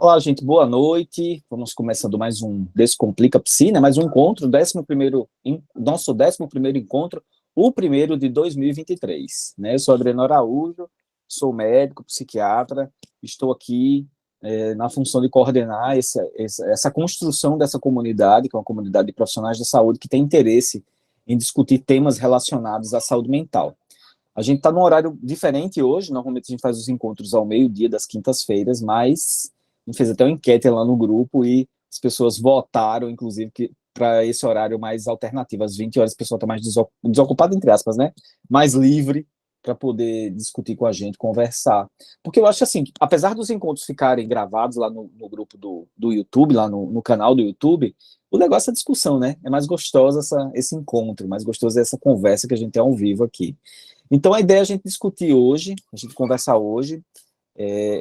Olá, gente, boa noite. Vamos começando mais um Descomplica Psi, né? Mais um encontro, nosso 11º encontro, o primeiro de 2023, né? Eu sou Adriano Araújo, sou médico, psiquiatra, estou aqui na função de coordenar essa construção dessa comunidade, que é uma comunidade de profissionais da saúde que tem interesse em discutir temas relacionados à saúde mental. A gente está num horário diferente hoje, normalmente a gente faz os encontros ao meio-dia das quintas-feiras, mas a gente fez até uma enquete lá no grupo e as pessoas votaram, inclusive, para esse horário mais alternativo, às 20 horas, o pessoal está mais desocupado, entre aspas, né? Mais livre para poder discutir com a gente, conversar. Porque eu acho assim, apesar dos encontros ficarem gravados lá no grupo do YouTube, lá no canal do YouTube, o negócio é a discussão, né? É mais gostoso esse encontro, mais gostoso essa conversa que a gente tem ao vivo aqui. Então, a ideia é a gente discutir hoje, a gente conversar hoje.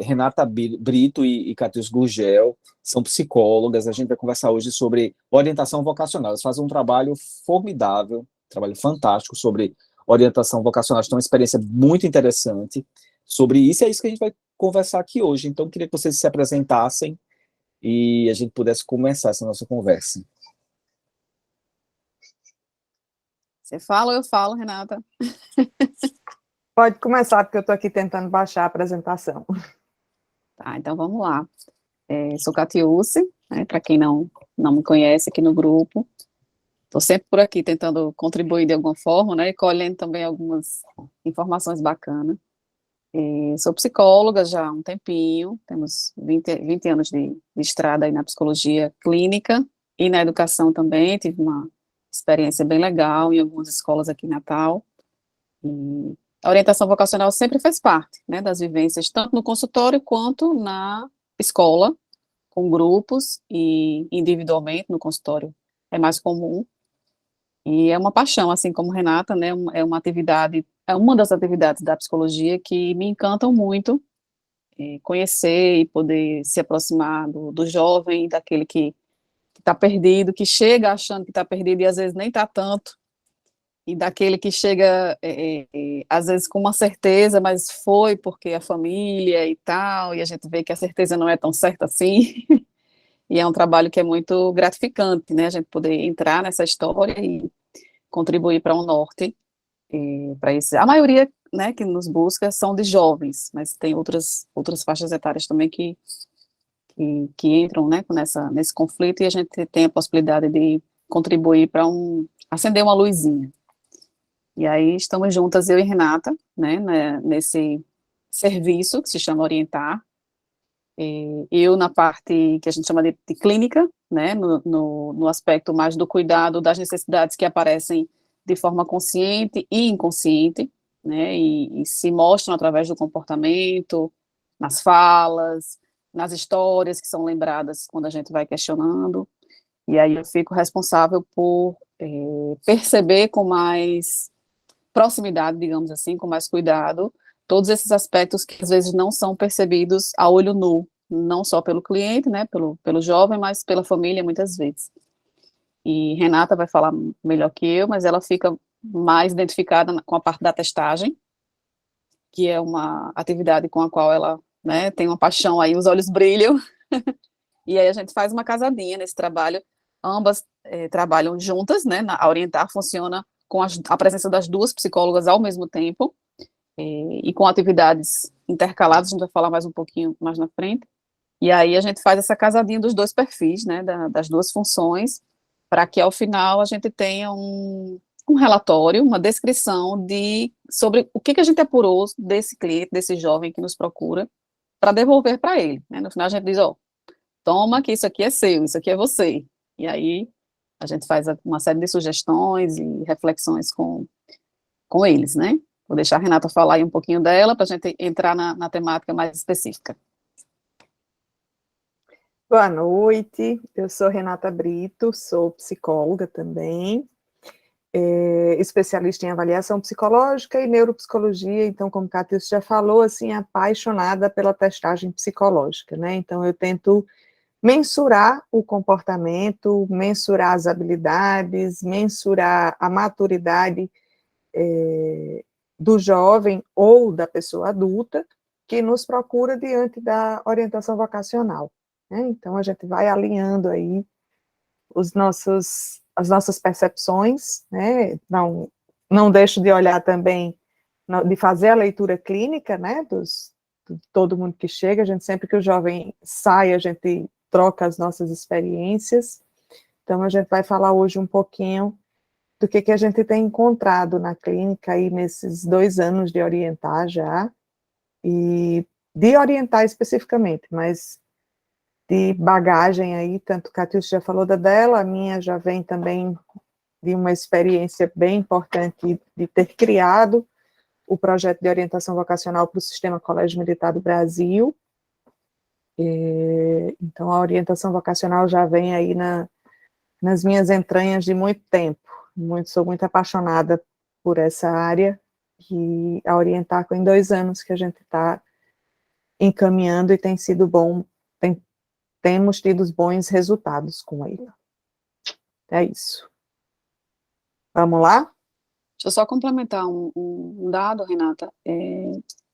Renata Brito e Catius Gurgel são psicólogas. A gente vai conversar hoje sobre orientação vocacional. Elas fazem um trabalho formidável, um trabalho fantástico sobre orientação vocacional. Elas têm uma experiência muito interessante sobre isso. É isso que a gente vai conversar aqui hoje. Então, eu queria que vocês se apresentassem e a gente pudesse começar essa nossa conversa. Você fala ou eu falo, Renata? Pode começar, porque eu estou aqui tentando baixar a apresentação. Tá, então vamos lá. Sou Catiúce, né, para quem não me conhece aqui no grupo. Estou sempre por aqui tentando contribuir de alguma forma, né, e colhendo também algumas informações bacanas. Sou psicóloga já há um tempinho, temos 20 anos de estrada aí na psicologia clínica e na educação também. Tive uma experiência bem legal em algumas escolas aqui em Natal. E a orientação vocacional sempre fez parte, né, das vivências, tanto no consultório quanto na escola, com grupos e individualmente no consultório. É mais comum. E é uma paixão, assim como Renata, né, é uma das atividades da psicologia que me encantam muito, conhecer e poder se aproximar do jovem, daquele que está perdido, que chega achando que está perdido e às vezes nem está tanto, e daquele que chega, às vezes, com uma certeza, mas foi porque a família e tal, e a gente vê que a certeza não é tão certa assim, e é um trabalho que é muito gratificante, né, a gente poder entrar nessa história e contribuir para o norte, para isso. A maioria, né, que nos busca são de jovens, mas tem outras faixas etárias também que entram, né, nesse conflito, e a gente tem a possibilidade de contribuir para acender uma luzinha. E aí estamos juntas, eu e Renata, né, nesse serviço que se chama Orientar. Eu na parte que a gente chama de clínica, né, no aspecto mais do cuidado das necessidades que aparecem de forma consciente e inconsciente, né, e se mostram através do comportamento, nas falas, nas histórias que são lembradas quando a gente vai questionando. E aí eu fico responsável por perceber com mais proximidade, digamos assim, com mais cuidado, todos esses aspectos que às vezes não são percebidos a olho nu, não só pelo cliente, né, pelo jovem, mas pela família muitas vezes. E Renata vai falar melhor que eu, mas ela fica mais identificada com a parte da testagem, que é uma atividade com a qual ela, né, tem uma paixão aí, os olhos brilham, e aí a gente faz uma casadinha nesse trabalho, ambas trabalham juntas, né, a Orientar funciona com a presença das duas psicólogas ao mesmo tempo, e com atividades intercaladas, a gente vai falar mais um pouquinho mais na frente, e aí a gente faz essa casadinha dos dois perfis, né, das duas funções, para que ao final a gente tenha um relatório, uma descrição sobre o que a gente apurou desse cliente, desse jovem que nos procura, para devolver para ele, né, no final a gente diz, ó, toma que isso aqui é seu, isso aqui é você, e aí a gente faz uma série de sugestões e reflexões com eles, né? Vou deixar a Renata falar aí um pouquinho dela, para a gente entrar na temática mais específica. Boa noite, eu sou Renata Brito, sou psicóloga também, especialista em avaliação psicológica e neuropsicologia, então, como Catius já falou, assim, apaixonada pela testagem psicológica, né? Então, eu tento mensurar o comportamento, mensurar as habilidades, mensurar a maturidade do jovem ou da pessoa adulta que nos procura diante da orientação vocacional. né? Então, a gente vai alinhando aí as nossas percepções, né? Não deixo de olhar também, de fazer a leitura clínica, né, de todo mundo que chega, a gente, sempre que o jovem sai, a gente troca as nossas experiências. Então, a gente vai falar hoje um pouquinho do que a gente tem encontrado na clínica aí nesses 2 anos de orientar já, e de orientar especificamente, mas de bagagem aí, tanto Catiúcia já falou da dela, a minha já vem também de uma experiência bem importante de ter criado o projeto de orientação vocacional para o Sistema Colégio Militar do Brasil. Então, a orientação vocacional já vem aí nas minhas entranhas de muito tempo. Sou muito apaixonada por essa área, e a orientar em 2 anos que a gente está encaminhando, e tem sido bom, temos tido bons resultados com ele. É isso. Vamos lá? Deixa eu só complementar um dado, Renata,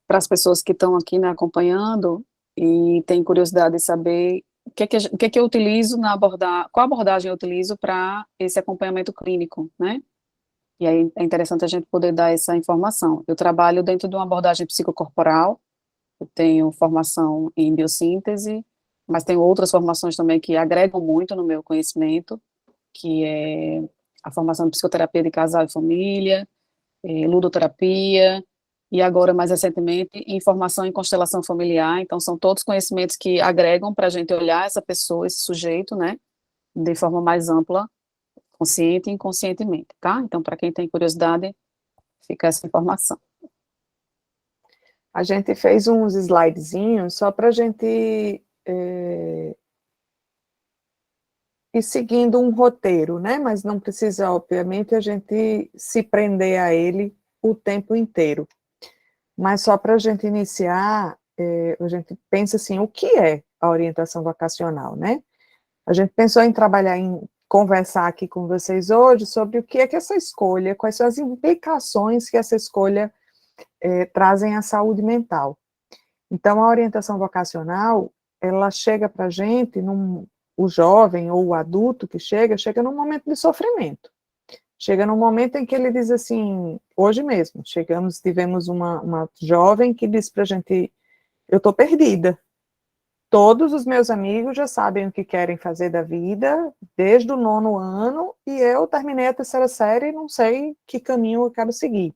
para as pessoas que estão aqui, né, acompanhando e têm curiosidade de saber o que eu utilizo qual abordagem eu utilizo para esse acompanhamento clínico, né? E aí é interessante a gente poder dar essa informação. Eu trabalho dentro de uma abordagem psicocorporal, eu tenho formação em biossíntese, mas tenho outras formações também que agregam muito no meu conhecimento, que é a formação de psicoterapia de casal e família, ludoterapia, e agora, mais recentemente, em formação em constelação familiar. Então, são todos conhecimentos que agregam para a gente olhar essa pessoa, esse sujeito, né, de forma mais ampla, consciente e inconscientemente, tá? Então, para quem tem curiosidade, fica essa informação. A gente fez uns slidezinhos só para a gente ir seguindo um roteiro, né? Mas não precisa, obviamente, a gente se prender a ele o tempo inteiro. Mas só para a gente iniciar, a gente pensa assim, o que é a orientação vocacional, né? A gente pensou em conversar aqui com vocês hoje sobre o que é que essa escolha, quais são as implicações que essa escolha trazem à saúde mental. Então, a orientação vocacional, ela chega para a gente, o jovem ou o adulto que chega num momento de sofrimento. Chega num momento em que ele diz assim, hoje mesmo, tivemos uma jovem que disse para a gente, eu estou perdida. Todos os meus amigos já sabem o que querem fazer da vida, desde o 9º ano, e eu terminei a 3ª série e não sei que caminho eu quero seguir.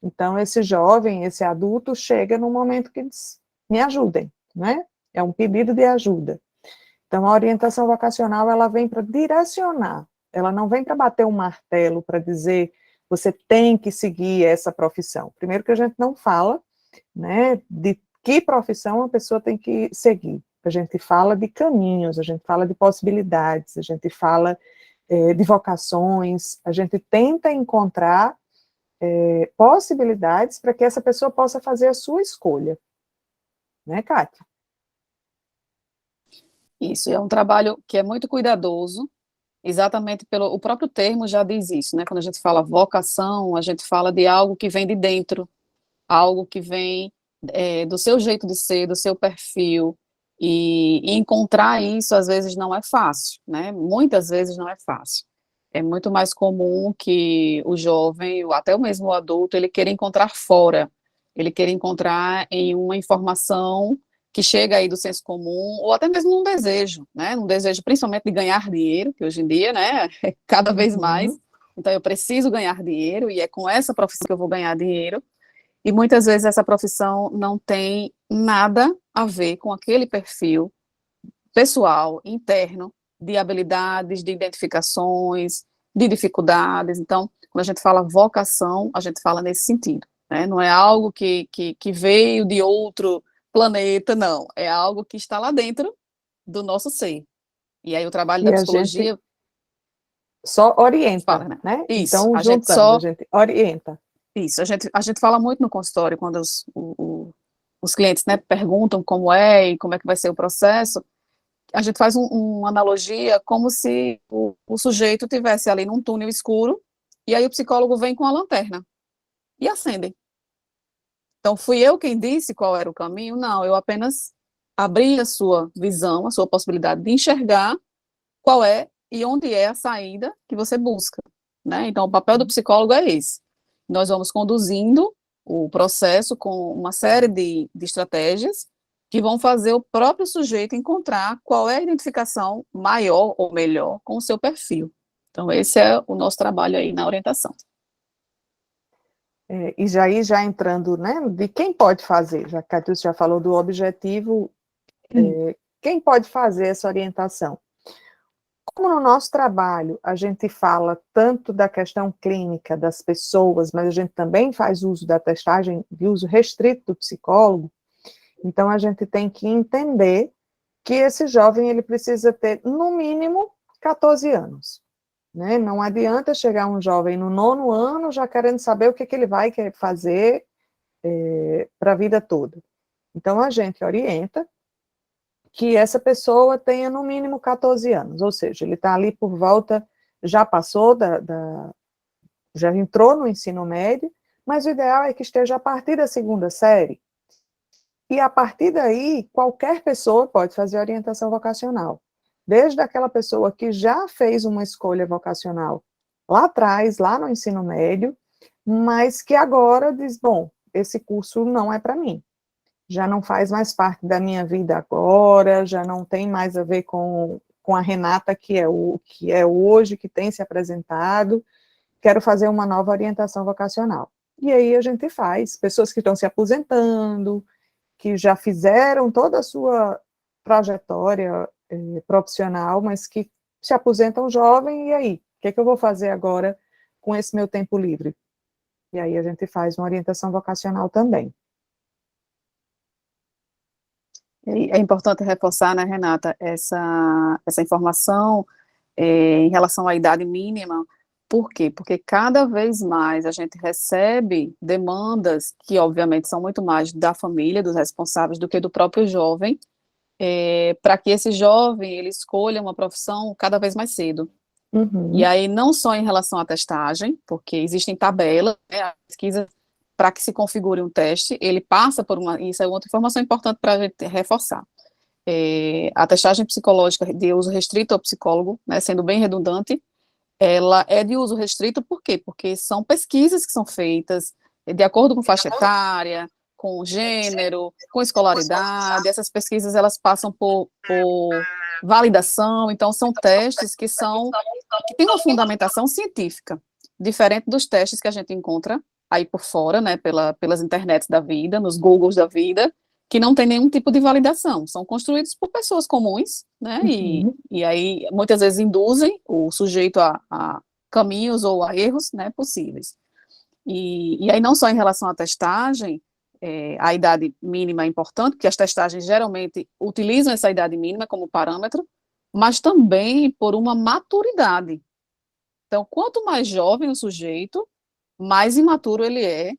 Então, esse jovem, esse adulto, chega num momento que diz, me ajudem, né? É um pedido de ajuda. Então, a orientação vocacional, ela vem para direcionar, ela não vem para bater um martelo, para dizer, você tem que seguir essa profissão. Primeiro que a gente não fala, né, de que profissão a pessoa tem que seguir. A gente fala de caminhos, a gente fala de possibilidades, a gente fala de vocações, a gente tenta encontrar possibilidades para que essa pessoa possa fazer a sua escolha. Né, Kátia? Isso, é um trabalho que é muito cuidadoso, exatamente o próprio termo já diz isso, né? Quando a gente fala vocação, a gente fala de algo que vem de dentro, algo que vem do seu jeito de ser, do seu perfil, e encontrar isso às vezes não é fácil, né? Muitas vezes não é fácil. É muito mais comum que o jovem, ou até o mesmo adulto, ele queira encontrar fora, ele queira encontrar em uma informação que chega aí do senso comum, ou até mesmo num desejo, né? Um desejo principalmente de ganhar dinheiro, que hoje em dia, né, é cada vez mais. Então, eu preciso ganhar dinheiro, e é com essa profissão que eu vou ganhar dinheiro. E muitas vezes essa profissão não tem nada a ver com aquele perfil pessoal, interno, de habilidades, de identificações, de dificuldades. Então, quando a gente fala vocação, a gente fala nesse sentido, né? Não é algo que veio de outro planeta, não. É algo que está lá dentro do nosso ser. E aí o trabalho da psicologia... só orienta, fala, né? Isso, Então, a gente a gente orienta. Isso, a gente fala muito no consultório, quando os clientes, né, perguntam como é e como é que vai ser o processo, a gente faz uma analogia como se o sujeito tivesse ali num túnel escuro, e aí o psicólogo vem com a lanterna e acende. Então, fui eu quem disse qual era o caminho? Não, eu apenas abrir a sua visão, a sua possibilidade de enxergar qual é e onde é a saída que você busca, né? Então, o papel do psicólogo é esse. Nós vamos conduzindo o processo com uma série de estratégias que vão fazer o próprio sujeito encontrar qual é a identificação maior ou melhor com o seu perfil. Então, esse é o nosso trabalho aí na orientação. E já entrando, né, de quem pode fazer, já que a Catiúcia já falou do objetivo, quem pode fazer essa orientação? Como no nosso trabalho a gente fala tanto da questão clínica das pessoas, mas a gente também faz uso da testagem de uso restrito do psicólogo, então a gente tem que entender que esse jovem ele precisa ter, no mínimo, 14 anos. Né? Não adianta chegar um jovem no 9º ano já querendo saber o que ele vai querer fazer para a vida toda. Então, a gente orienta que essa pessoa tenha no mínimo 14 anos, ou seja, ele está ali por volta, já passou já entrou no ensino médio, mas o ideal é que esteja a partir da 2ª série. E a partir daí, qualquer pessoa pode fazer orientação vocacional. Desde aquela pessoa que já fez uma escolha vocacional lá atrás, lá no ensino médio, mas que agora diz, bom, esse curso não é para mim. Já não faz mais parte da minha vida agora, já não tem mais a ver com a Renata que é hoje, que tem se apresentado, quero fazer uma nova orientação vocacional. E aí a gente faz, pessoas que estão se aposentando, que já fizeram toda a sua trajetória profissional, mas que se aposentam jovem, e aí? O que é que eu vou fazer agora com esse meu tempo livre? E aí a gente faz uma orientação vocacional também. É importante reforçar, né, Renata, essa informação em relação à idade mínima. Por quê? Porque cada vez mais a gente recebe demandas que, obviamente, são muito mais da família, dos responsáveis, do que do próprio jovem, para que esse jovem ele escolha uma profissão cada vez mais cedo. Uhum. E aí, não só em relação à testagem, porque existem tabelas, né, a pesquisa, para que se configure um teste, ele passa por isso é outra informação importante para a gente reforçar. A testagem psicológica de uso restrito ao psicólogo, né, sendo bem redundante, ela é de uso restrito, por quê? Porque são pesquisas que são feitas de acordo com faixa etária, com gênero, com escolaridade, essas pesquisas elas passam por validação, então são testes que têm uma fundamentação científica, diferente dos testes que a gente encontra aí por fora, né, pelas internets da vida, nos Googles da vida, que não tem nenhum tipo de validação, são construídos por pessoas comuns, né, e aí muitas vezes induzem o sujeito a caminhos ou a erros, né, possíveis. E aí não só em relação à testagem, a idade mínima é importante, porque as testagens geralmente utilizam essa idade mínima como parâmetro, mas também por uma maturidade. Então, quanto mais jovem o sujeito, mais imaturo ele é,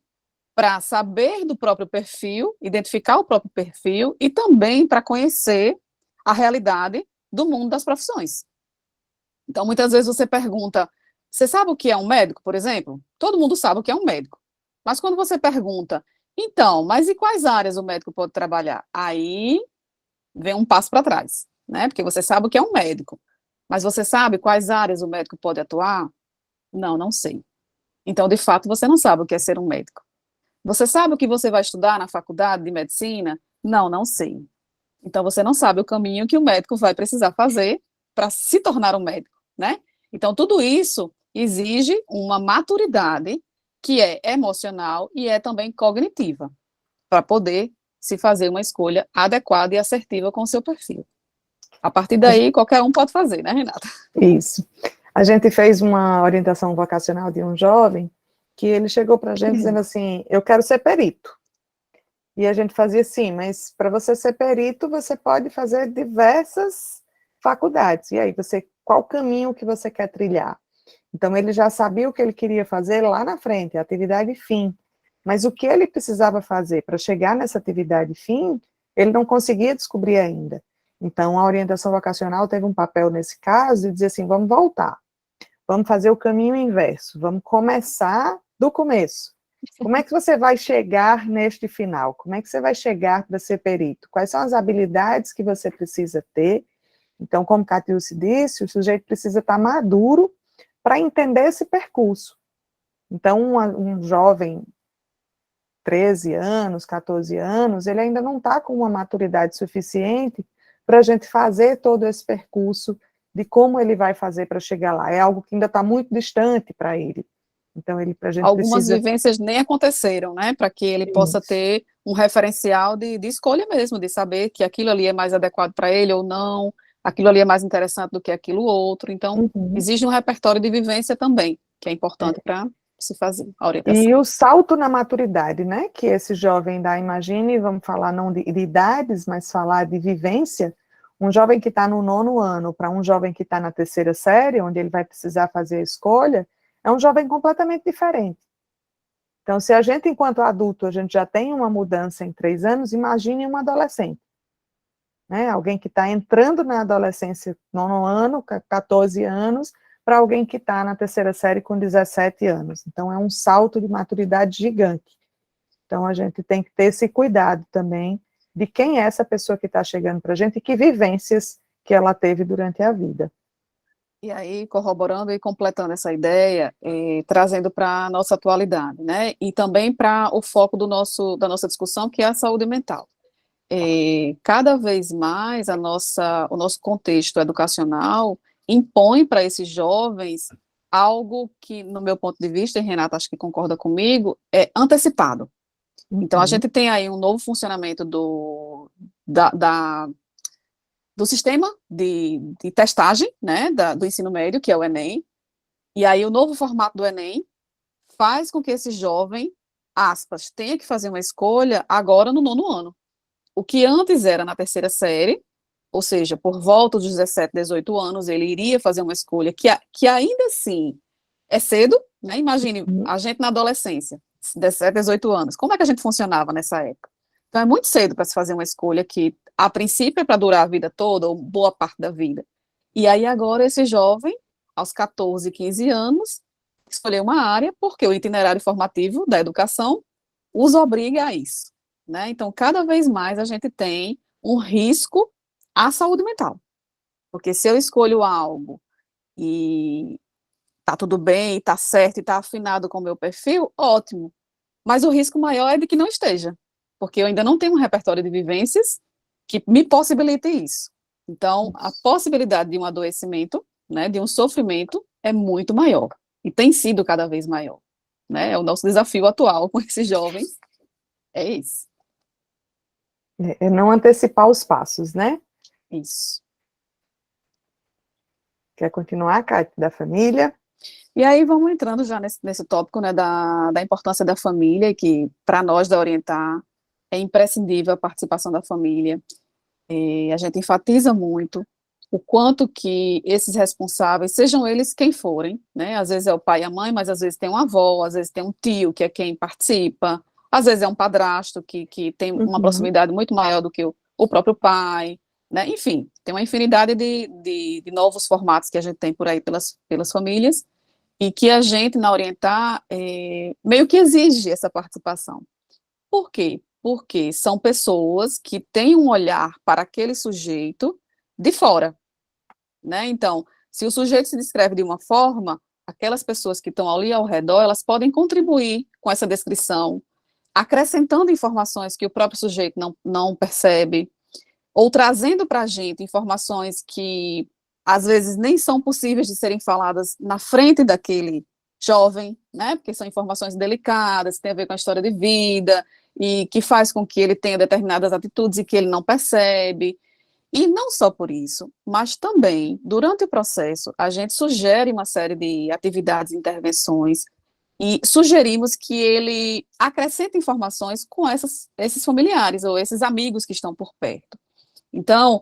para saber do próprio perfil, identificar o próprio perfil e também para conhecer a realidade do mundo das profissões. Então, muitas vezes você pergunta, você sabe o que é um médico, por exemplo? Todo mundo sabe o que é um médico. Mas quando você pergunta, então, mas e quais áreas o médico pode trabalhar? Aí vem um passo para trás, né? Porque você sabe o que é um médico. Mas você sabe quais áreas o médico pode atuar? Não, não sei. Então, de fato, você não sabe o que é ser um médico. Você sabe o que você vai estudar na faculdade de medicina? Não, não sei. Então, você não sabe o caminho que o médico vai precisar fazer para se tornar um médico, né? Então, tudo isso exige uma maturidade que é emocional e é também cognitiva, para poder se fazer uma escolha adequada e assertiva com o seu perfil. A partir daí, qualquer um pode fazer, né, Renata? Isso. A gente fez uma orientação vocacional de um jovem que ele chegou para a gente dizendo assim, eu quero ser perito. E a gente fazia assim, mas para você ser perito, você pode fazer diversas faculdades. E aí, qual caminho que você quer trilhar? Então, ele já sabia o que ele queria fazer lá na frente, a atividade fim. Mas o que ele precisava fazer para chegar nessa atividade fim, ele não conseguia descobrir ainda. Então, a orientação vocacional teve um papel nesse caso de dizer assim, vamos voltar. Vamos fazer o caminho inverso, vamos começar do começo. Como é que você vai chegar neste final? Como é que você vai chegar para ser perito? Quais são as habilidades que você precisa ter? Então, como Catiúce disse, o sujeito precisa estar maduro para entender esse percurso. Então, um jovem, 13 anos, 14 anos, ele ainda não está com uma maturidade suficiente para a gente fazer todo esse percurso de como ele vai fazer para chegar lá. É algo que ainda está muito distante para ele. Então, a gente Algumas precisa... vivências nem aconteceram, né? Para que ele possa ter um referencial de escolha mesmo, de saber que aquilo ali é mais adequado para ele ou não, aquilo ali é mais interessante do que aquilo outro. Então, existe um repertório de vivência também, que é importante para se fazer a orientação. E o salto na maturidade, né, que esse jovem dá, imagine, vamos falar não de idades, mas falar de vivência, um jovem que está no 9º ano para um jovem que está na 3ª série, onde ele vai precisar fazer a escolha, é um jovem completamente diferente. Então, se a gente, enquanto adulto, a gente já tem uma mudança em 3 anos, imagine um adolescente, né, alguém que está entrando na adolescência, 9º ano, 14 anos, para alguém que está na 3ª série com 17 anos. Então, é um salto de maturidade gigante. Então, a gente tem que ter esse cuidado também de quem é essa pessoa que está chegando para a gente e que vivências que ela teve durante a vida. E aí, corroborando e completando essa ideia, trazendo para a nossa atualidade, né? E também para o foco da nossa discussão, que é a saúde mental. Cada vez mais o nosso contexto educacional impõe para esses jovens algo que, no meu ponto de vista, e Renata acho que concorda comigo, é antecipado. Então, a gente tem aí um novo funcionamento do sistema de testagem, né, do ensino médio, que é o Enem, e aí o novo formato do Enem faz com que esse jovem, aspas, tenha que fazer uma escolha agora no 9º ano. O que antes era na 3ª série, ou seja, por volta dos 17, 18 anos, ele iria fazer uma escolha que ainda assim é cedo, né? Imagine a gente na adolescência, 17, 18 anos, como é que a gente funcionava nessa época? Então é muito cedo para se fazer uma escolha que, a princípio, é para durar a vida toda, ou boa parte da vida. E aí agora esse jovem, aos 14, 15 anos, escolheu uma área, porque o itinerário formativo da educação os obriga a isso, né? Então, cada vez mais a gente tem um risco à saúde mental. Porque se eu escolho algo e tá tudo bem, tá certo e tá afinado com o meu perfil, ótimo. Mas o risco maior é de que não esteja, porque eu ainda não tenho um repertório de vivências que me possibilite isso. Então, a possibilidade de um adoecimento, né, de um sofrimento, é muito maior. E tem sido cada vez maior. Né? É o nosso desafio atual com esses jovens. É isso. É não antecipar os passos, né? Isso. Quer continuar, Cátia, da família? E aí vamos entrando já nesse tópico, né, da importância da família, e que para nós da Orientar é imprescindível a participação da família. A gente enfatiza muito o quanto que esses responsáveis, sejam eles quem forem, né, às vezes é o pai e a mãe, mas às vezes tem uma avó, às vezes tem um tio, que é quem participa, às vezes é um padrasto, que tem uma proximidade muito maior do que o próprio pai, né, enfim, tem uma infinidade de novos formatos que a gente tem por aí pelas famílias, e que a gente, na Orientar, meio que exige essa participação. Por quê? Porque são pessoas que têm um olhar para aquele sujeito de fora, né? Então, se o sujeito se descreve de uma forma, aquelas pessoas que estão ali ao redor, elas podem contribuir com essa descrição, acrescentando informações que o próprio sujeito não percebe, ou trazendo para a gente informações que às vezes nem são possíveis de serem faladas na frente daquele jovem, né, porque são informações delicadas, tem a ver com a história de vida, e que faz com que ele tenha determinadas atitudes e que ele não percebe. E não só por isso, mas também, durante o processo, a gente sugere uma série de atividades, intervenções, e sugerimos que ele acrescente informações com esses familiares, ou esses amigos que estão por perto. Então,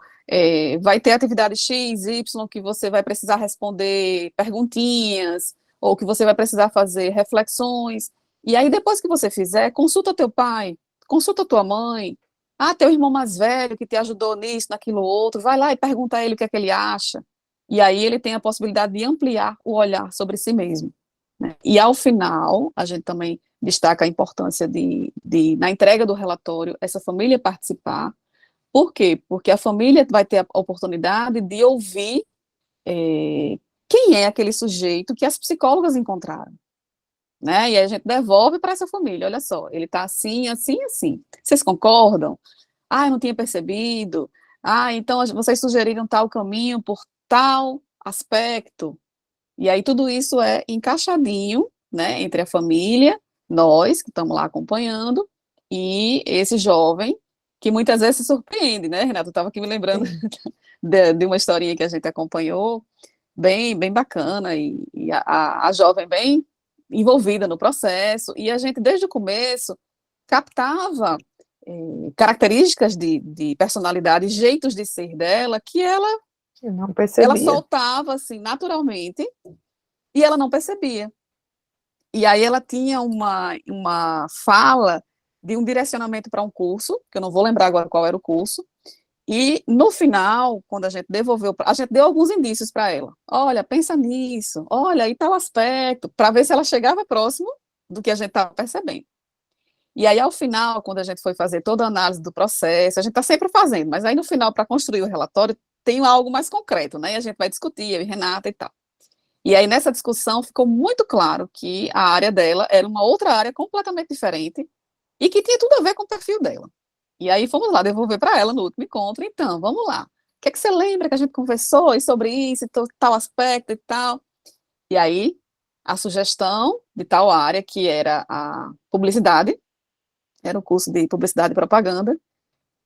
vai ter atividade X, Y, que você vai precisar responder perguntinhas, ou que você vai precisar fazer reflexões, e aí depois que você fizer, consulta teu pai, consulta tua mãe, teu irmão mais velho que te ajudou nisso, naquilo outro, vai lá e pergunta a ele o que é que ele acha, e aí ele tem a possibilidade de ampliar o olhar sobre si mesmo, né? E ao final, a gente também destaca a importância na entrega do relatório, essa família participar. Por quê? Porque a família vai ter a oportunidade de ouvir quem é aquele sujeito que as psicólogas encontraram, né? E aí a gente devolve para essa família, olha só, ele está assim, assim, assim. Vocês concordam? Ah, eu não tinha percebido. Ah, então vocês sugeriram tal caminho por tal aspecto. E aí tudo isso é encaixadinho, né, entre a família, nós que estamos lá acompanhando, e esse jovem, que muitas vezes se surpreende, né, Renato? Eu estava aqui me lembrando de uma historinha que a gente acompanhou, bem, bem bacana, e a jovem bem envolvida no processo, e a gente, desde o começo, captava características de personalidade, jeitos de ser dela, que Eu não ela percebia. soltava, assim, naturalmente, e ela não percebia. E aí ela tinha uma fala de um direcionamento para um curso, que eu não vou lembrar agora qual era o curso, e no final, quando a gente devolveu, a gente deu alguns indícios para ela. Olha, pensa nisso, olha, e tal aspecto, para ver se ela chegava próximo do que a gente estava percebendo. E aí, ao final, quando a gente foi fazer toda a análise do processo, a gente está sempre fazendo, mas aí no final, para construir o relatório, tem algo mais concreto, né? E a gente vai discutir, eu e Renata e tal. E aí, nessa discussão, ficou muito claro que a área dela era uma outra área completamente diferente e que tinha tudo a ver com o perfil dela. E aí, fomos lá devolver para ela no último encontro. Então, vamos lá. O que é que você lembra que a gente conversou e sobre isso, e tal aspecto e tal? E aí, a sugestão de tal área, que era a publicidade, era o curso de publicidade e propaganda,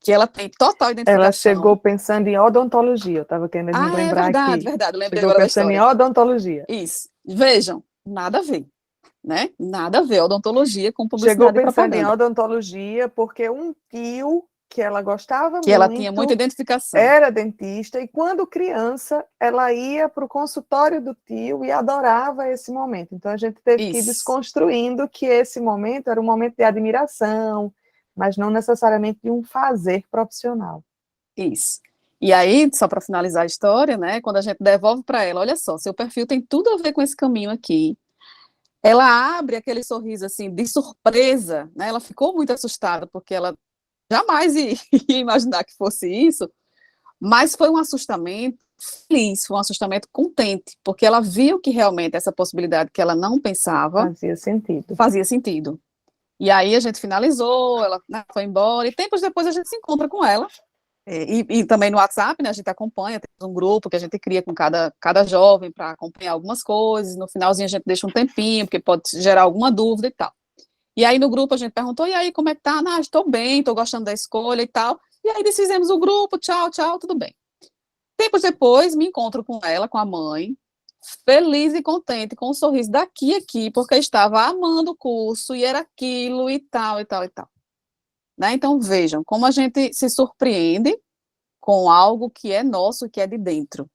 que ela tem total Ela identificação. chegou pensando em odontologia, eu estava querendo me lembrar aqui. Verdade, lembrei Chegou agora da pensando em história. odontologia. Isso. Vejam, nada a ver, né? Nada a ver odontologia com Chegou publicidade e pensando em propaganda. odontologia porque um tio que ela gostava Que ela tinha muita identificação. era dentista, e quando criança, ela ia para o consultório do tio e adorava esse momento. Então, a gente teve que ir desconstruindo que esse momento era um momento de admiração, mas não necessariamente de um fazer profissional. Isso. E aí, só para finalizar a história, né, quando a gente devolve para ela, olha só, seu perfil tem tudo a ver com esse caminho aqui. Ela abre aquele sorriso, assim, de surpresa, né, ela ficou muito assustada, porque ela jamais ia imaginar que fosse isso, mas foi um assustamento feliz, foi um assustamento contente, porque ela viu que realmente essa possibilidade que ela não pensava fazia sentido. E aí a gente finalizou, ela, né, foi embora, e tempos depois a gente se encontra com ela, e também no WhatsApp, né, a gente acompanha, tem um grupo que a gente cria com cada jovem para acompanhar algumas coisas, no finalzinho a gente deixa um tempinho, porque pode gerar alguma dúvida e tal. E aí no grupo a gente perguntou, e aí, como é que tá? Ah, estou bem, estou gostando da escolha e tal. E aí desfizemos o grupo, tchau, tchau, tudo bem. Tempos depois, me encontro com ela, com a mãe, feliz e contente, com um sorriso daqui a aqui, porque estava amando o curso, e era aquilo, e tal, e tal, e tal. Né? Então, vejam, como a gente se surpreende com algo que é nosso, que é de dentro.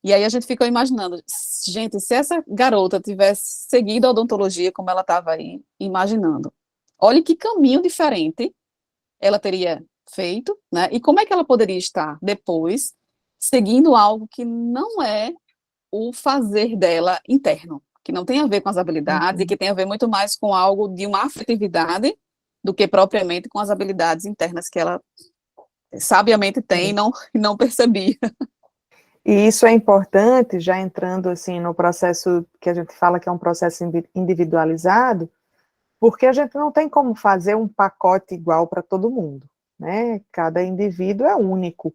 E aí a gente ficou imaginando, gente, se essa garota tivesse seguido a odontologia como ela estava aí, imaginando, olha que caminho diferente ela teria feito, né? E como é que ela poderia estar depois seguindo algo que não é o fazer dela interno, que não tem a ver com as habilidades e que tem a ver muito mais com algo de uma afetividade do que propriamente com as habilidades internas que ela sabiamente tem e não percebia. E isso é importante, já entrando assim no processo que a gente fala que é um processo individualizado, porque a gente não tem como fazer um pacote igual para todo mundo, né? Cada indivíduo é único.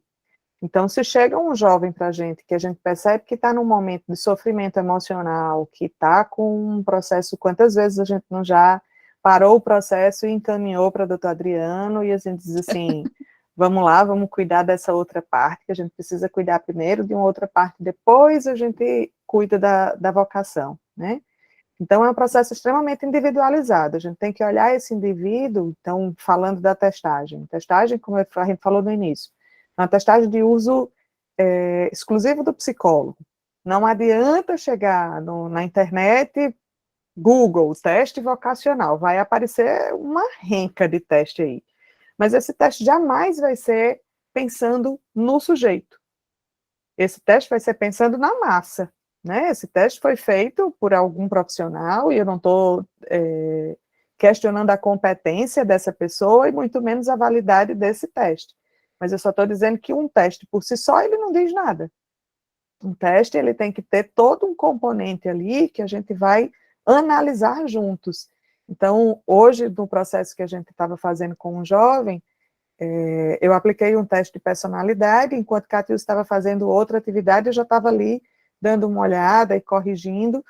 Então, se chega um jovem para a gente, que a gente percebe que está num momento de sofrimento emocional, que está com um processo, quantas vezes a gente não já parou o processo e encaminhou para o doutor Adriano, e a gente diz assim, vamos lá, vamos cuidar dessa outra parte, que a gente precisa cuidar primeiro de uma outra parte, depois a gente cuida da vocação, né? Então, é um processo extremamente individualizado, a gente tem que olhar esse indivíduo, então, falando da testagem, como a gente falou no início, uma testagem de uso exclusivo do psicólogo. Não adianta chegar na internet, Google, teste vocacional, vai aparecer uma renca de teste aí. Mas esse teste jamais vai ser pensando no sujeito. Esse teste vai ser pensando na massa, né? Esse teste foi feito por algum profissional, e eu não estou questionando a competência dessa pessoa e muito menos a validade desse teste. Mas eu só estou dizendo que um teste por si só, ele não diz nada. Um teste, ele tem que ter todo um componente ali que a gente vai analisar juntos. Então, hoje, no processo que a gente estava fazendo com um jovem, eu apliquei um teste de personalidade, enquanto Catiúcia estava fazendo outra atividade, eu já estava ali dando uma olhada e corrigindo,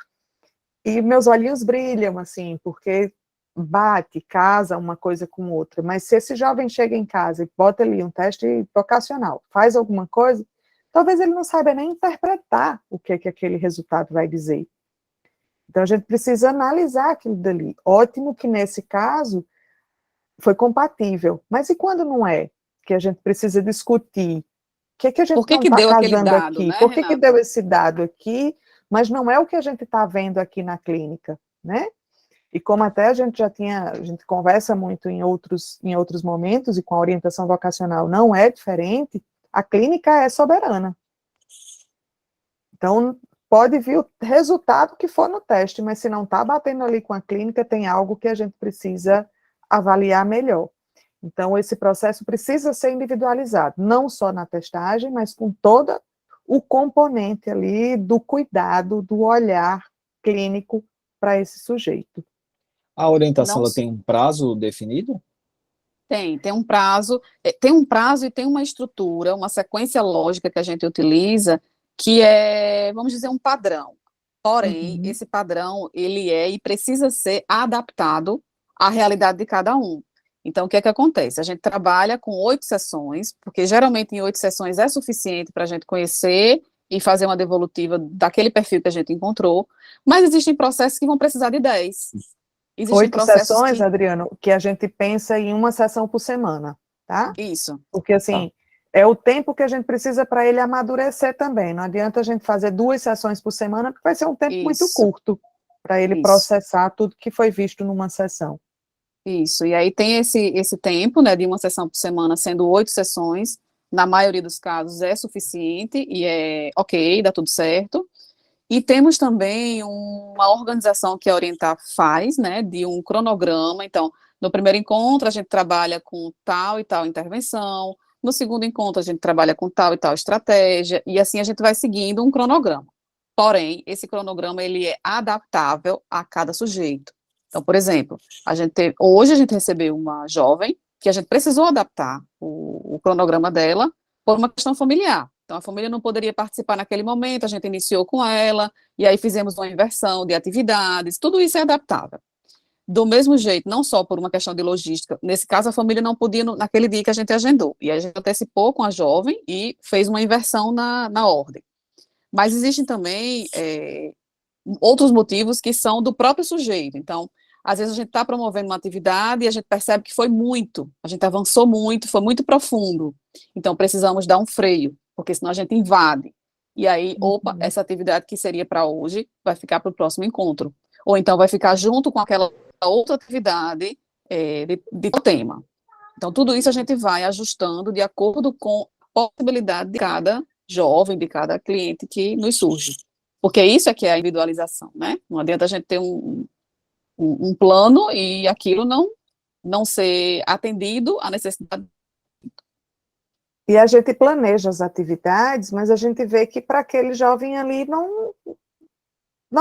e meus olhinhos brilham, assim, porque bate, casa uma coisa com outra. Mas se esse jovem chega em casa e bota ali um teste vocacional, faz alguma coisa, talvez ele não saiba nem interpretar o que aquele resultado vai dizer. Então, a gente precisa analisar aquilo dali. Ótimo que, nesse caso, foi compatível. Mas e quando não é? Que a gente precisa discutir. O que a gente Por que não que está deu aquele casando dado, aqui? né, Por que Renata? deu esse dado aqui, mas não é o que a gente está vendo aqui na clínica, né? E como até a gente conversa muito em outros momentos, e com a orientação vocacional não é diferente, a clínica é soberana. Então, pode vir o resultado que for no teste, mas se não está batendo ali com a clínica, tem algo que a gente precisa avaliar melhor. Então, esse processo precisa ser individualizado, não só na testagem, mas com todo o componente ali do cuidado, do olhar clínico para esse sujeito. A orientação, Não ela tem um prazo definido? tem um prazo, tem um prazo e tem uma estrutura, uma sequência lógica que a gente utiliza, que é, vamos dizer, um padrão. Porém, esse padrão, ele é e precisa ser adaptado à realidade de cada um. Então, o que é que acontece? A gente trabalha com 8 sessões, porque geralmente em 8 sessões é suficiente para a gente conhecer e fazer uma devolutiva daquele perfil que a gente encontrou, mas existem processos que vão precisar de 10. Existem 8 processos sessões, que... Adriano, que a gente pensa em uma sessão por semana, tá? Isso. Porque, assim, é o tempo que a gente precisa para ele amadurecer também. Não adianta a gente fazer 2 sessões por semana, porque vai ser um tempo muito Isso. curto para ele processar tudo que foi visto numa sessão. Isso, e aí tem esse tempo, né, de uma sessão por semana, sendo 8 sessões, na maioria dos casos é suficiente, e é ok, dá tudo certo. E temos também uma organização que a Orientar faz, né, de um cronograma. Então, no primeiro encontro a gente trabalha com tal e tal intervenção, no segundo encontro a gente trabalha com tal e tal estratégia, e assim a gente vai seguindo um cronograma. Porém, esse cronograma ele é adaptável a cada sujeito. Então, por exemplo, hoje a gente recebeu uma jovem que a gente precisou adaptar o cronograma dela por uma questão familiar. Então, a família não poderia participar naquele momento, a gente iniciou com ela, e aí fizemos uma inversão de atividades, tudo isso é adaptável. Do mesmo jeito, não só por uma questão de logística, nesse caso a família não podia naquele dia que a gente agendou, e a gente antecipou com a jovem e fez uma inversão na ordem. Mas existem também outros motivos que são do próprio sujeito. Então, às vezes a gente está promovendo uma atividade e a gente percebe que foi muito, a gente avançou muito, foi muito profundo. Então, precisamos dar um freio, porque senão a gente invade. E aí, opa, essa atividade que seria para hoje vai ficar para o próximo encontro. Ou então vai ficar junto com aquela outra atividade de tema. Então, tudo isso a gente vai ajustando de acordo com a possibilidade de cada jovem, de cada cliente que nos surge. Porque isso é que é a individualização, né? Não adianta a gente ter um plano e aquilo não ser atendido à necessidade. E a gente planeja as atividades, mas a gente vê que para aquele jovem ali não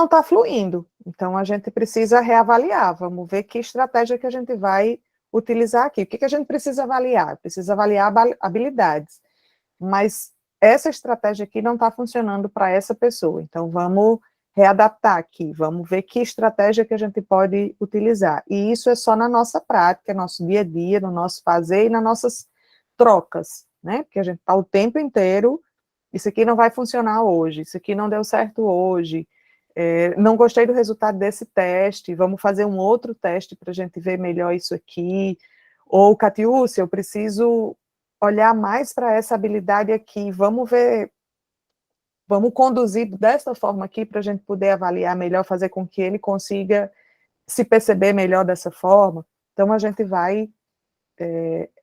está fluindo. Então, a gente precisa reavaliar, vamos ver que estratégia que a gente vai utilizar aqui. O que a gente precisa avaliar? Precisa avaliar habilidades. Mas essa estratégia aqui não está funcionando para essa pessoa. Então, vamos readaptar aqui, vamos ver que estratégia que a gente pode utilizar. E isso é só na nossa prática, nosso dia a dia, no nosso fazer e nas nossas trocas, né? Porque a gente está o tempo inteiro, isso aqui não vai funcionar hoje, isso aqui não deu certo hoje, não gostei do resultado desse teste, vamos fazer um outro teste para a gente ver melhor isso aqui. Ou, Catiúcia, eu preciso olhar mais para essa habilidade aqui, vamos ver, vamos conduzir dessa forma aqui para a gente poder avaliar melhor, fazer com que ele consiga se perceber melhor dessa forma. Então, a gente vai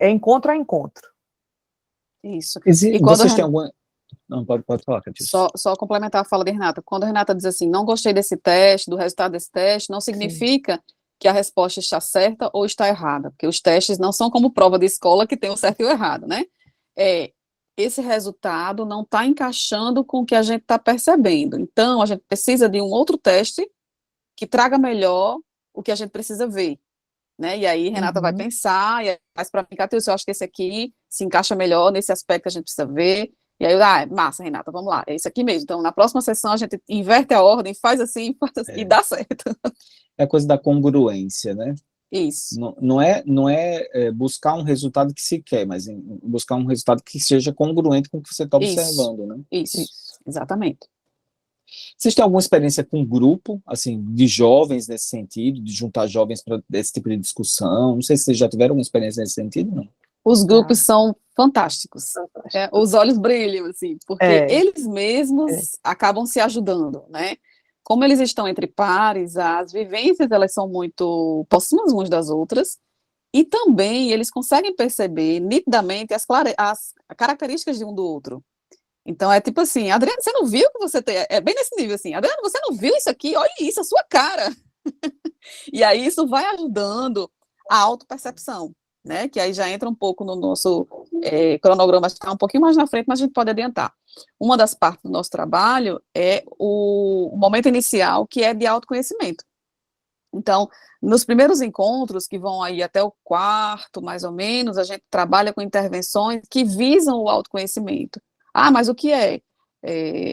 encontro a encontro. Isso. E quando vocês têm alguma... Não, pode falar, Catiúcia. Só complementar a fala de Renata. Quando a Renata diz assim, não gostei desse teste, do resultado desse teste, não significa que a resposta está certa ou está errada, porque os testes não são como prova de escola que tem o certo e o errado, né? Esse resultado não está encaixando com o que a gente está percebendo. Então, a gente precisa de um outro teste que traga melhor o que a gente precisa ver, né? E aí, Renata vai pensar, e aí, mas para mim, Catiúcia, eu acho que esse aqui se encaixa melhor nesse aspecto que a gente precisa ver. E aí, massa, Renata, vamos lá, é isso aqui mesmo. Então, na próxima sessão, a gente inverte a ordem, faz assim e dá certo. É a coisa da congruência, né? Isso. Não é buscar um resultado que se quer, mas buscar um resultado que seja congruente com o que você está observando, né? Isso, exatamente. Vocês têm alguma experiência com grupo, assim, de jovens nesse sentido, de juntar jovens para esse tipo de discussão? Não sei se vocês já tiveram uma experiência nesse sentido, não? Os grupos são fantásticos. Os olhos brilham, assim, porque eles mesmos acabam se ajudando, né? Como eles estão entre pares, as vivências, elas são muito próximas umas das outras, e também eles conseguem perceber nitidamente as características de um do outro. Então, é tipo assim, Adriano, você não viu que você tem... É bem nesse nível, assim, Adriano, você não viu isso aqui? Olha isso, a sua cara. E aí isso vai ajudando a autopercepção, né? Que aí já entra um pouco no nosso cronograma, está um pouquinho mais na frente, mas a gente pode adiantar. Uma das partes do nosso trabalho é o momento inicial, que é de autoconhecimento. Então, nos primeiros encontros, que vão aí até o quarto, mais ou menos, a gente trabalha com intervenções que visam o autoconhecimento. Mas o que é?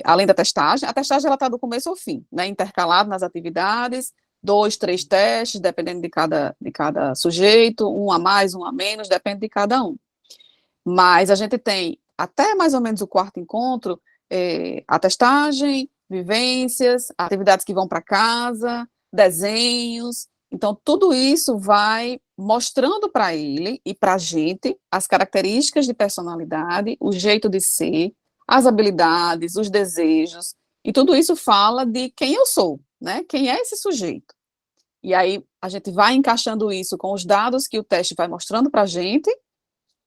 Além da testagem, a testagem ela está do começo ao fim, né, intercalado nas atividades, 2, 3 testes, dependendo de cada sujeito, um a mais, um a menos, depende de cada um. Mas a gente tem, até mais ou menos o quarto encontro, a testagem, vivências, atividades que vão para casa, desenhos. Então, tudo isso vai mostrando para ele e para a gente as características de personalidade, o jeito de ser, as habilidades, os desejos, e tudo isso fala de quem eu sou, né? Quem é esse sujeito? E aí a gente vai encaixando isso com os dados que o teste vai mostrando para a gente,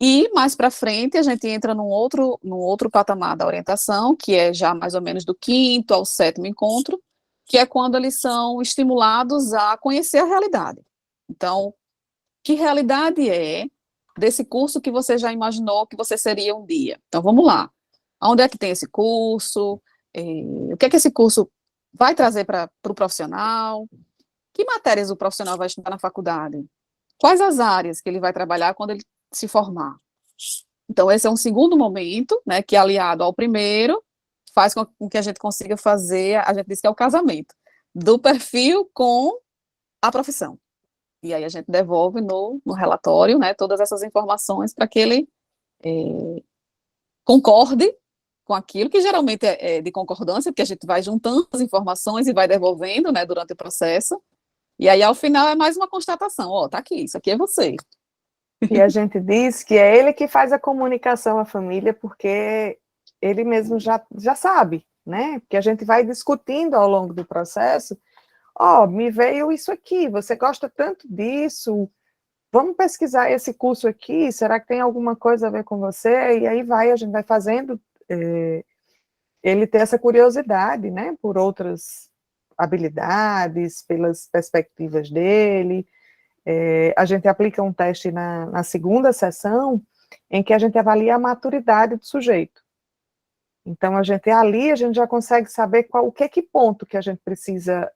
e mais para frente a gente entra num outro patamar da orientação, que é já mais ou menos do 5º ao 7º encontro, que é quando eles são estimulados a conhecer a realidade. Então, que realidade é desse curso que você já imaginou que você seria um dia? Então, vamos lá. Onde é que tem esse curso? O que é que esse curso vai trazer para o profissional? Que matérias o profissional vai estudar na faculdade? Quais as áreas que ele vai trabalhar quando ele se formar? Então, esse é um segundo momento, né, que aliado ao primeiro, faz com que a gente consiga fazer, a gente diz que é o casamento, do perfil com a profissão. E aí a gente devolve no relatório, né, todas essas informações para que ele concorde com aquilo, que geralmente é de concordância, porque a gente vai juntando as informações e vai devolvendo, né, durante o processo, e aí ao final é mais uma constatação, tá aqui, isso aqui é você. E a gente diz que é ele que faz a comunicação à família, porque ele mesmo já sabe, né? Porque a gente vai discutindo ao longo do processo, me veio isso aqui, você gosta tanto disso, vamos pesquisar esse curso aqui, será que tem alguma coisa a ver com você? E aí a gente vai fazendo ele ter essa curiosidade, né, por outras habilidades, pelas perspectivas dele. A gente aplica um teste na segunda sessão, em que a gente avalia a maturidade do sujeito. Então, a gente já consegue saber que ponto que a gente precisa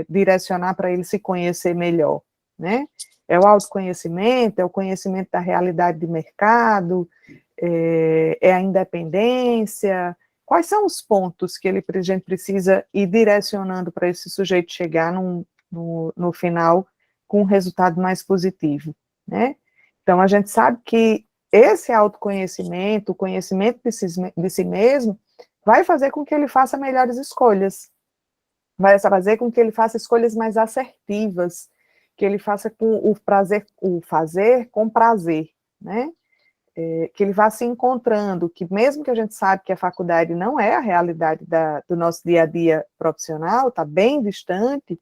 direcionar para ele se conhecer melhor, né? É o autoconhecimento, é o conhecimento da realidade de mercado, é a independência. Quais são os pontos que a gente precisa ir direcionando para esse sujeito chegar no final com um resultado mais positivo, né? Então, a gente sabe que esse autoconhecimento, o conhecimento de si mesmo, vai fazer com que ele faça melhores escolhas, vai fazer com que ele faça escolhas mais assertivas, que ele faça com o fazer com prazer, né? Que ele vá se encontrando, que mesmo que a gente sabe que a faculdade não é a realidade do nosso dia a dia profissional, está bem distante,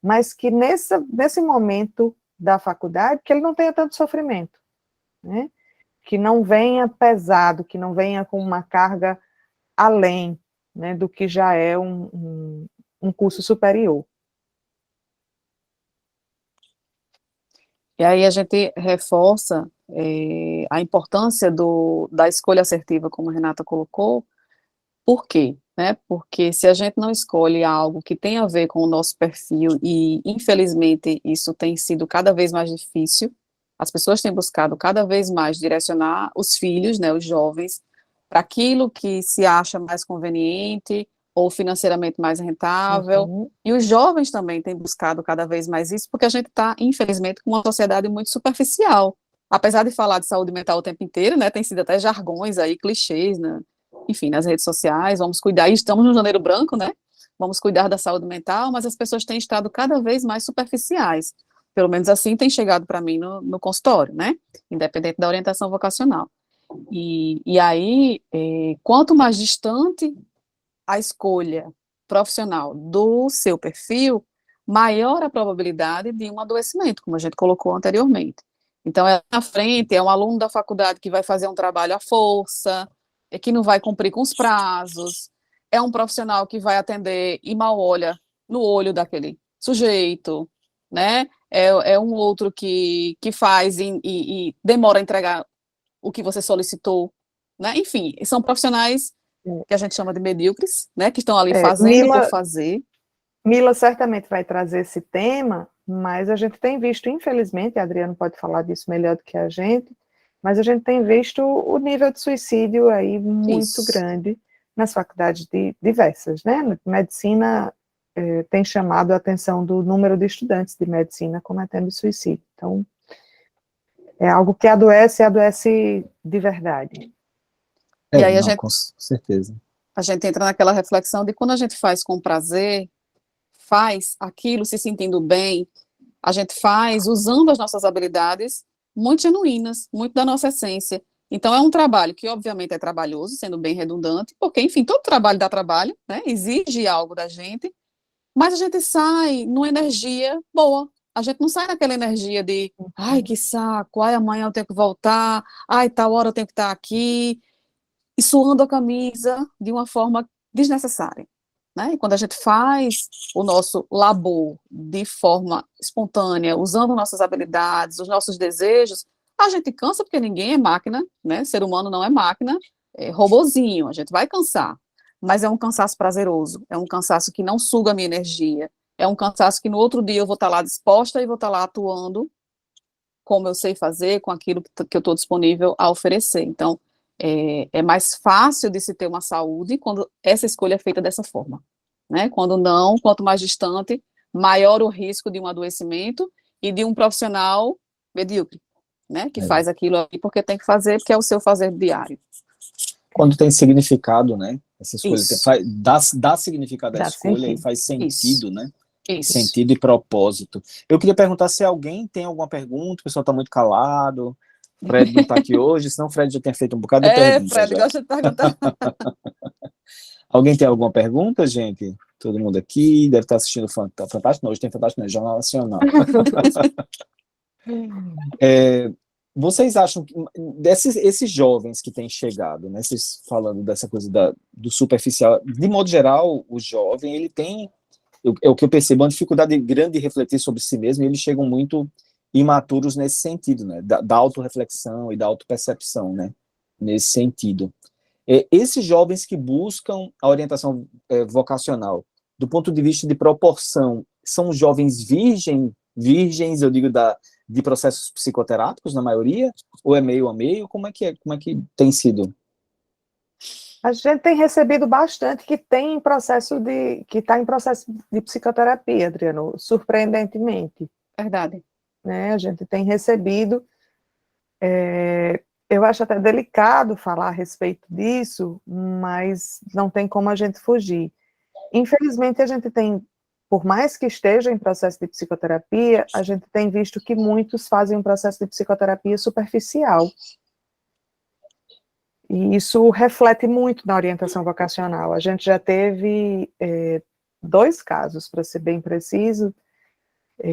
mas que nesse momento da faculdade, que ele não tenha tanto sofrimento, né? Que não venha pesado, que não venha com uma carga além, né, do que já é um curso superior. E aí a gente reforça a importância da escolha assertiva, como a Renata colocou. Por quê? Né? Porque se a gente não escolhe algo que tem a ver com o nosso perfil, e infelizmente isso tem sido cada vez mais difícil, as pessoas têm buscado cada vez mais direcionar os filhos, né, os jovens, para aquilo que se acha mais conveniente ou financeiramente mais rentável, Uhum. e os jovens também têm buscado cada vez mais isso, porque a gente está, infelizmente, com uma sociedade muito superficial. Apesar de falar de saúde mental o tempo inteiro, né, tem sido até jargões aí, clichês, né, enfim, nas redes sociais, vamos cuidar, e estamos no Janeiro Branco, né, vamos cuidar da saúde mental, mas as pessoas têm estado cada vez mais superficiais, pelo menos assim tem chegado para mim no consultório, né, independente da orientação vocacional. E aí, quanto mais distante a escolha profissional do seu perfil, maior a probabilidade de um adoecimento, como a gente colocou anteriormente. Então, na frente, é um aluno da faculdade que vai fazer um trabalho à força, que não vai cumprir com os prazos, é um profissional que vai atender e mal olha no olho daquele sujeito, né? É um outro que faz e demora a entregar o que você solicitou, né? Enfim, são profissionais que a gente chama de medíocres, né? Que estão ali fazendo por fazer. Mila certamente vai trazer esse tema, mas a gente tem visto, infelizmente, a Adriana pode falar disso melhor do que a gente, mas a gente tem visto o nível de suicídio aí muito grande nas faculdades diversas, né? Medicina tem chamado a atenção do número de estudantes de medicina cometendo suicídio. Então, é algo que adoece de verdade. E aí com certeza. A gente entra naquela reflexão de quando a gente faz com prazer, faz aquilo se sentindo bem, a gente faz usando as nossas habilidades muito genuínas, muito da nossa essência. Então, é um trabalho que, obviamente, é trabalhoso, sendo bem redundante, porque, enfim, todo trabalho dá trabalho, né, exige algo da gente, mas a gente sai numa energia boa. A gente não sai naquela energia de, ai, que saco, ai, amanhã eu tenho que voltar, ai, tal hora eu tenho que estar aqui, e suando a camisa de uma forma desnecessária. Né? E quando a gente faz o nosso labor de forma espontânea, usando nossas habilidades, os nossos desejos, a gente cansa porque ninguém é máquina, né? Ser humano não é máquina, é robozinho, a gente vai cansar, mas é um cansaço prazeroso, é um cansaço que não suga a minha energia, é um cansaço que no outro dia eu vou estar lá disposta e vou estar lá atuando como eu sei fazer, com aquilo que eu estou disponível a oferecer. Então, é mais fácil de se ter uma saúde quando essa escolha é feita dessa forma, né? Quando não, quanto mais distante, maior o risco de um adoecimento e de um profissional medíocre, né? Que faz aquilo ali porque tem que fazer, porque é o seu fazer diário. Quando tem significado, né? Essa escolha dá significado à escolha e faz sentido, né? Isso. Sentido e propósito. Eu queria perguntar se alguém tem alguma pergunta, o pessoal está muito calado, Fred não está aqui hoje, senão o Fred já tinha feito um bocado de perguntas. Fred gosta de perguntar. Alguém tem alguma pergunta, gente? Todo mundo aqui deve estar assistindo Fantástico. Não, hoje tem Fantástico, não, Jornal Nacional. Vocês acham que esses jovens que têm chegado, né, vocês falando dessa coisa do superficial, de modo geral, o jovem, ele tem, é o que eu percebo, uma dificuldade grande de refletir sobre si mesmo, e eles chegam muito imaturos nesse sentido, né, da autorreflexão e da autopercepção, né, nesse sentido. Esses jovens que buscam a orientação vocacional, do ponto de vista de proporção, são jovens virgens, eu digo, de processos psicoterápicos, na maioria, ou é meio a meio? Como é que tem sido? A gente tem recebido bastante que está em processo de psicoterapia, Adriano, surpreendentemente. Verdade. Né? A gente tem recebido, eu acho até delicado falar a respeito disso, mas não tem como a gente fugir. Infelizmente, a gente tem, por mais que esteja em processo de psicoterapia, a gente tem visto que muitos fazem um processo de psicoterapia superficial. E isso reflete muito na orientação vocacional. A gente já teve 2 casos, para ser bem preciso,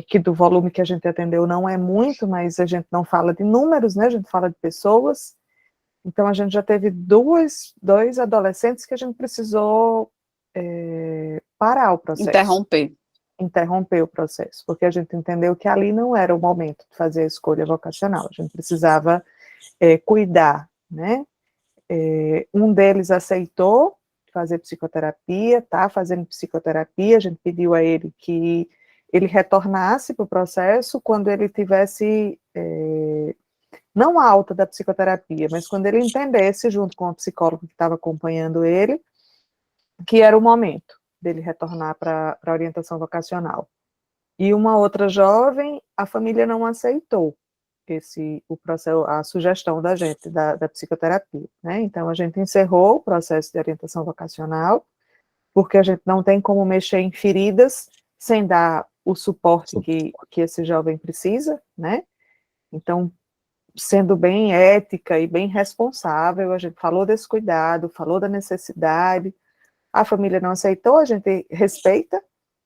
que do volume que a gente atendeu não é muito, mas a gente não fala de números, né? A gente fala de pessoas. Então, a gente já teve dois adolescentes que a gente precisou parar o processo. Interromper. interromper o processo, porque a gente entendeu que ali não era o momento de fazer a escolha vocacional, a gente precisava cuidar, né? Um deles aceitou fazer psicoterapia, tá fazendo psicoterapia, a gente pediu a ele que ele retornasse para o processo quando ele tivesse, não a alta da psicoterapia, mas quando ele entendesse, junto com a psicóloga que estava acompanhando ele, que era o momento dele retornar para a orientação vocacional. E uma outra jovem, a família não aceitou o processo, a sugestão da gente, da psicoterapia, né? Então, a gente encerrou o processo de orientação vocacional, porque a gente não tem como mexer em feridas sem dar o suporte que esse jovem precisa, né? Então, sendo bem ética e bem responsável, a gente falou desse cuidado, falou da necessidade, a família não aceitou, a gente respeita,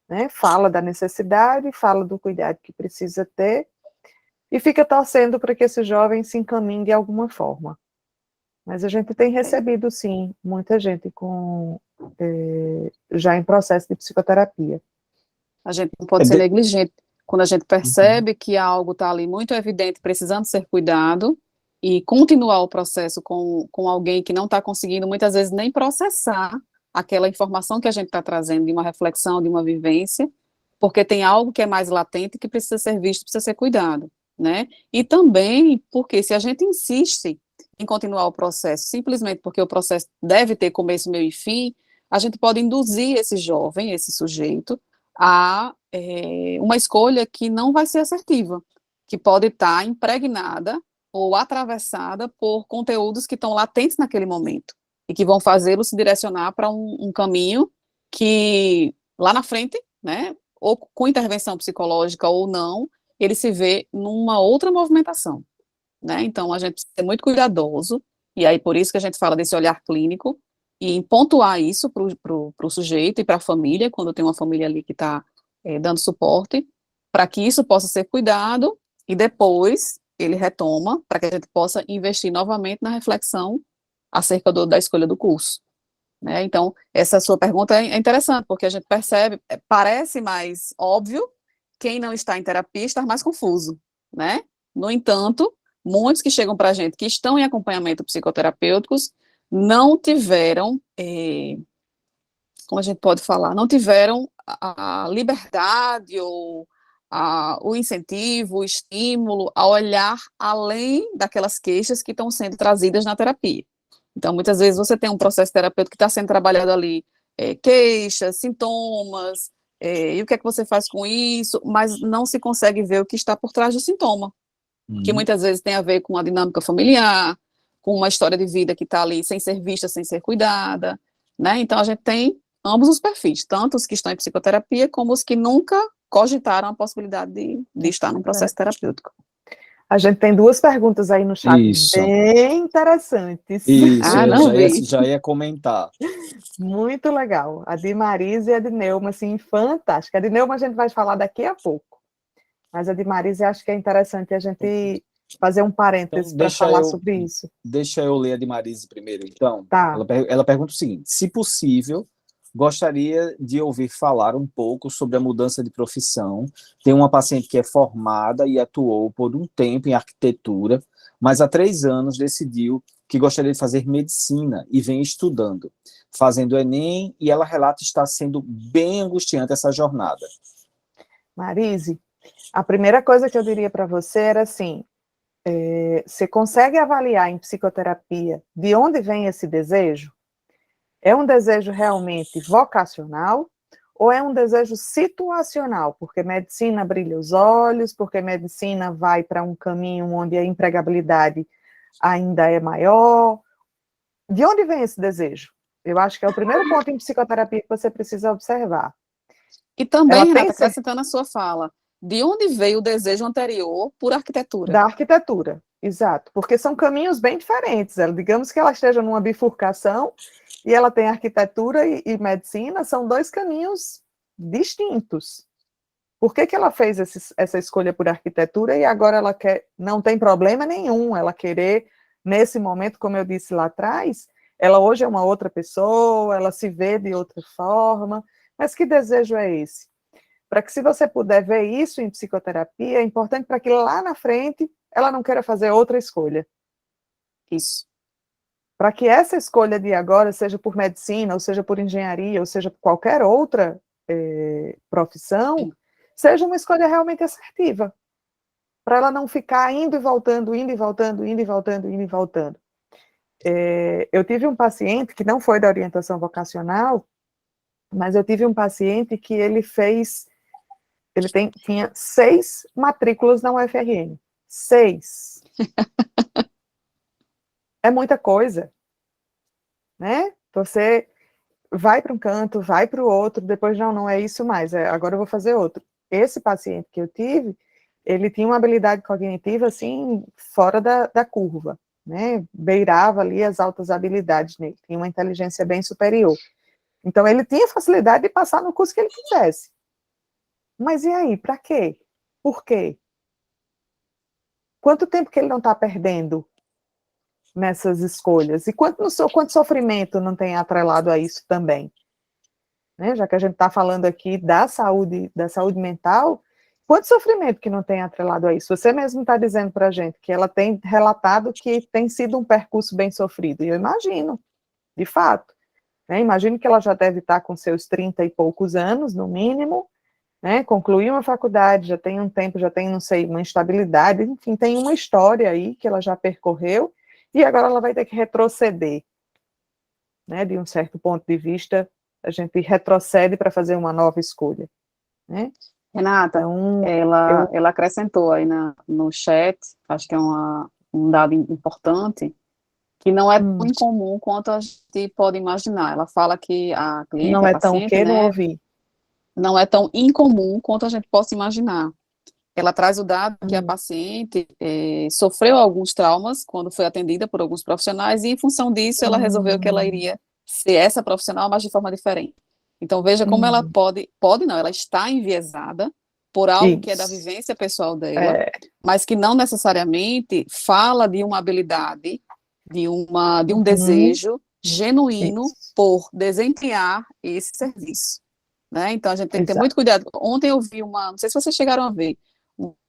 né? Fala da necessidade, fala do cuidado que precisa ter, e fica torcendo para que esse jovem se encaminhe de alguma forma. Mas a gente tem recebido, sim, muita gente já em processo de psicoterapia. A gente não pode ser negligente. Quando a gente percebe que algo está ali muito evidente, precisando ser cuidado, e continuar o processo com alguém que não está conseguindo, muitas vezes, nem processar aquela informação que a gente está trazendo, de uma reflexão, de uma vivência, porque tem algo que é mais latente, que precisa ser visto, precisa ser cuidado, né? E também porque se a gente insiste em continuar o processo, simplesmente porque o processo deve ter começo, meio e fim, a gente pode induzir esse jovem, esse sujeito, a uma escolha que não vai ser assertiva, que pode estar impregnada ou atravessada por conteúdos que estão latentes naquele momento, e que vão fazê-lo se direcionar para um caminho que, lá na frente, né, ou com intervenção psicológica ou não, ele se vê numa outra movimentação, né? Então, a gente precisa ser muito cuidadoso, e aí por isso que a gente fala desse olhar clínico, e em pontuar isso para o sujeito e para a família, quando tem uma família ali que está dando suporte, para que isso possa ser cuidado, e depois ele retoma, para que a gente possa investir novamente na reflexão acerca da escolha do curso, né? Então, essa sua pergunta é interessante, porque a gente percebe, parece mais óbvio, quem não está em terapia está mais confuso, né? No entanto, muitos que chegam para a gente, que estão em acompanhamento psicoterapêuticos, não tiveram, como a gente pode falar, não tiveram a liberdade ou o incentivo, o estímulo a olhar além daquelas queixas que estão sendo trazidas na terapia. Então, muitas vezes você tem um processo terapêutico que está sendo trabalhado ali, queixas, sintomas, e o que é que você faz com isso, mas não se consegue ver o que está por trás do sintoma, que muitas vezes tem a ver com a dinâmica familiar, com uma história de vida que está ali sem ser vista, sem ser cuidada, né? Então, a gente tem ambos os perfis, tanto os que estão em psicoterapia, como os que nunca cogitaram a possibilidade de estar num processo terapêutico. A gente tem duas perguntas aí no chat bem interessantes. Isso, já ia comentar. Muito legal. A de Marisa e a de Neuma, assim, fantástica. A de Neuma a gente vai falar daqui a pouco. Mas a de Marisa acho que é interessante a gente fazer um parênteses para falar sobre isso. Deixa eu ler a de Marisa primeiro, então. Tá. Ela pergunta o seguinte: se possível, gostaria de ouvir falar um pouco sobre a mudança de profissão. Tem uma paciente que é formada e atuou por um tempo em arquitetura, mas há 3 anos decidiu que gostaria de fazer medicina e vem estudando, fazendo Enem, e ela relata estar sendo bem angustiante essa jornada. Marise, a primeira coisa que eu diria para você era assim, você consegue avaliar em psicoterapia de onde vem esse desejo? É um desejo realmente vocacional ou é um desejo situacional? Porque medicina brilha os olhos, porque medicina vai para um caminho onde a empregabilidade ainda é maior. De onde vem esse desejo? Eu acho que é o primeiro ponto em psicoterapia que você precisa observar. E também, Renata, acrescentando a sua fala, de onde veio o desejo anterior por arquitetura? Da arquitetura, exato, porque são caminhos bem diferentes. Digamos que ela esteja numa bifurcação e ela tem arquitetura e medicina, são 2 caminhos distintos. Por que ela fez essa escolha por arquitetura e agora ela não tem problema nenhum ela querer, nesse momento, como eu disse lá atrás, ela hoje é uma outra pessoa, ela se vê de outra forma, mas que desejo é esse? para que, se você puder ver isso em psicoterapia, é importante para que lá na frente ela não queira fazer outra escolha. Isso. Para que essa escolha de agora, seja por medicina, ou seja por engenharia, ou seja por qualquer outra profissão, seja uma escolha realmente assertiva. Para ela não ficar indo e voltando, indo e voltando, indo e voltando, indo e voltando. Eu tive um paciente que não foi da orientação vocacional, mas eu tive um paciente que tinha 6 matrículas na UFRN. 6. É muita coisa, né? Você vai para um canto, vai para o outro, depois não é isso mais, agora eu vou fazer outro. Esse paciente que eu tive, ele tinha uma habilidade cognitiva, assim, fora da curva, né? Beirava ali as altas habilidades nele, tinha uma inteligência bem superior. Então, ele tinha facilidade de passar no curso que ele quisesse. Mas e aí, para quê? Por quê? Quanto tempo que ele não está perdendo nessas escolhas? E quanto sofrimento não tem atrelado a isso também? Né? Já que a gente está falando aqui da saúde mental, quanto sofrimento que não tem atrelado a isso? Você mesmo está dizendo para a gente que ela tem relatado que tem sido um percurso bem sofrido, e eu imagino, de fato. Né? Imagino que ela já deve estar com seus 30 e poucos anos, no mínimo, né? Concluiu uma faculdade, já tem um tempo, já tem, não sei, uma estabilidade, enfim, tem uma história aí que ela já percorreu, e agora ela vai ter que retroceder. Né? De um certo ponto de vista, a gente retrocede para fazer uma nova escolha. Né? Renata, então, ela acrescentou aí no chat, acho que é um dado importante, que não é tão incomum quanto a gente pode imaginar. Ela fala que a cliente, não a é paciente, tão que, né, não ouvi. não é tão incomum quanto a gente possa imaginar. Ela traz o dado que a paciente sofreu alguns traumas quando foi atendida por alguns profissionais, e em função disso ela resolveu que ela iria ser essa profissional, mas de forma diferente. Então veja como ela ela está enviesada por algo que é da vivência pessoal dela, mas que não necessariamente fala de uma habilidade, de um desejo genuíno por desempenhar esse serviço. Né? Então a gente tem que ter muito cuidado. Ontem eu vi não sei se vocês chegaram a ver,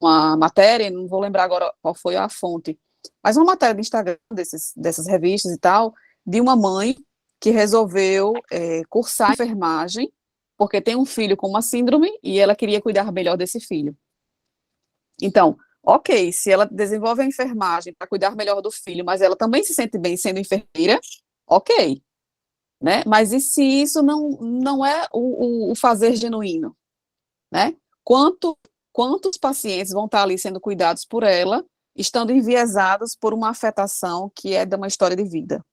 uma matéria, não vou lembrar agora qual foi a fonte, mas uma matéria do Instagram, dessas revistas e tal, de uma mãe que resolveu cursar enfermagem, porque tem um filho com uma síndrome, e ela queria cuidar melhor desse filho. Então, ok, se ela desenvolve a enfermagem para cuidar melhor do filho, mas ela também se sente bem sendo enfermeira, ok. Né? Mas e se isso não é o fazer genuíno? Né? Quantos pacientes vão estar ali sendo cuidados por ela, estando enviesados por uma afetação que é de uma história de vida?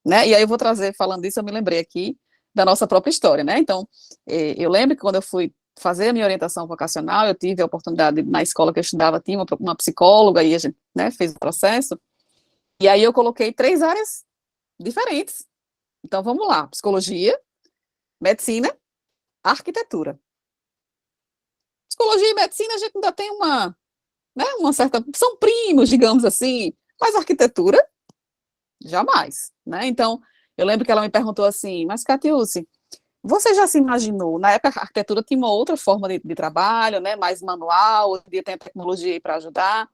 Né? E aí eu vou trazer, falando disso, eu me lembrei aqui da nossa própria história, né? Então, eu lembro que quando eu fui fazer a minha orientação vocacional, eu tive a oportunidade, na escola que eu estudava, tinha uma psicóloga, e a gente, né, fez o processo, e aí eu coloquei 3 áreas diferentes. Então, vamos lá: psicologia, medicina, arquitetura. Psicologia e medicina, a gente ainda tem uma certa... São primos, digamos assim, mas arquitetura, jamais. Né? Então, eu lembro que ela me perguntou assim, mas, Catiúce, você já se imaginou? Na época, a arquitetura tinha uma outra forma de trabalho, né, mais manual, hoje em dia tem a tecnologia aí para ajudar.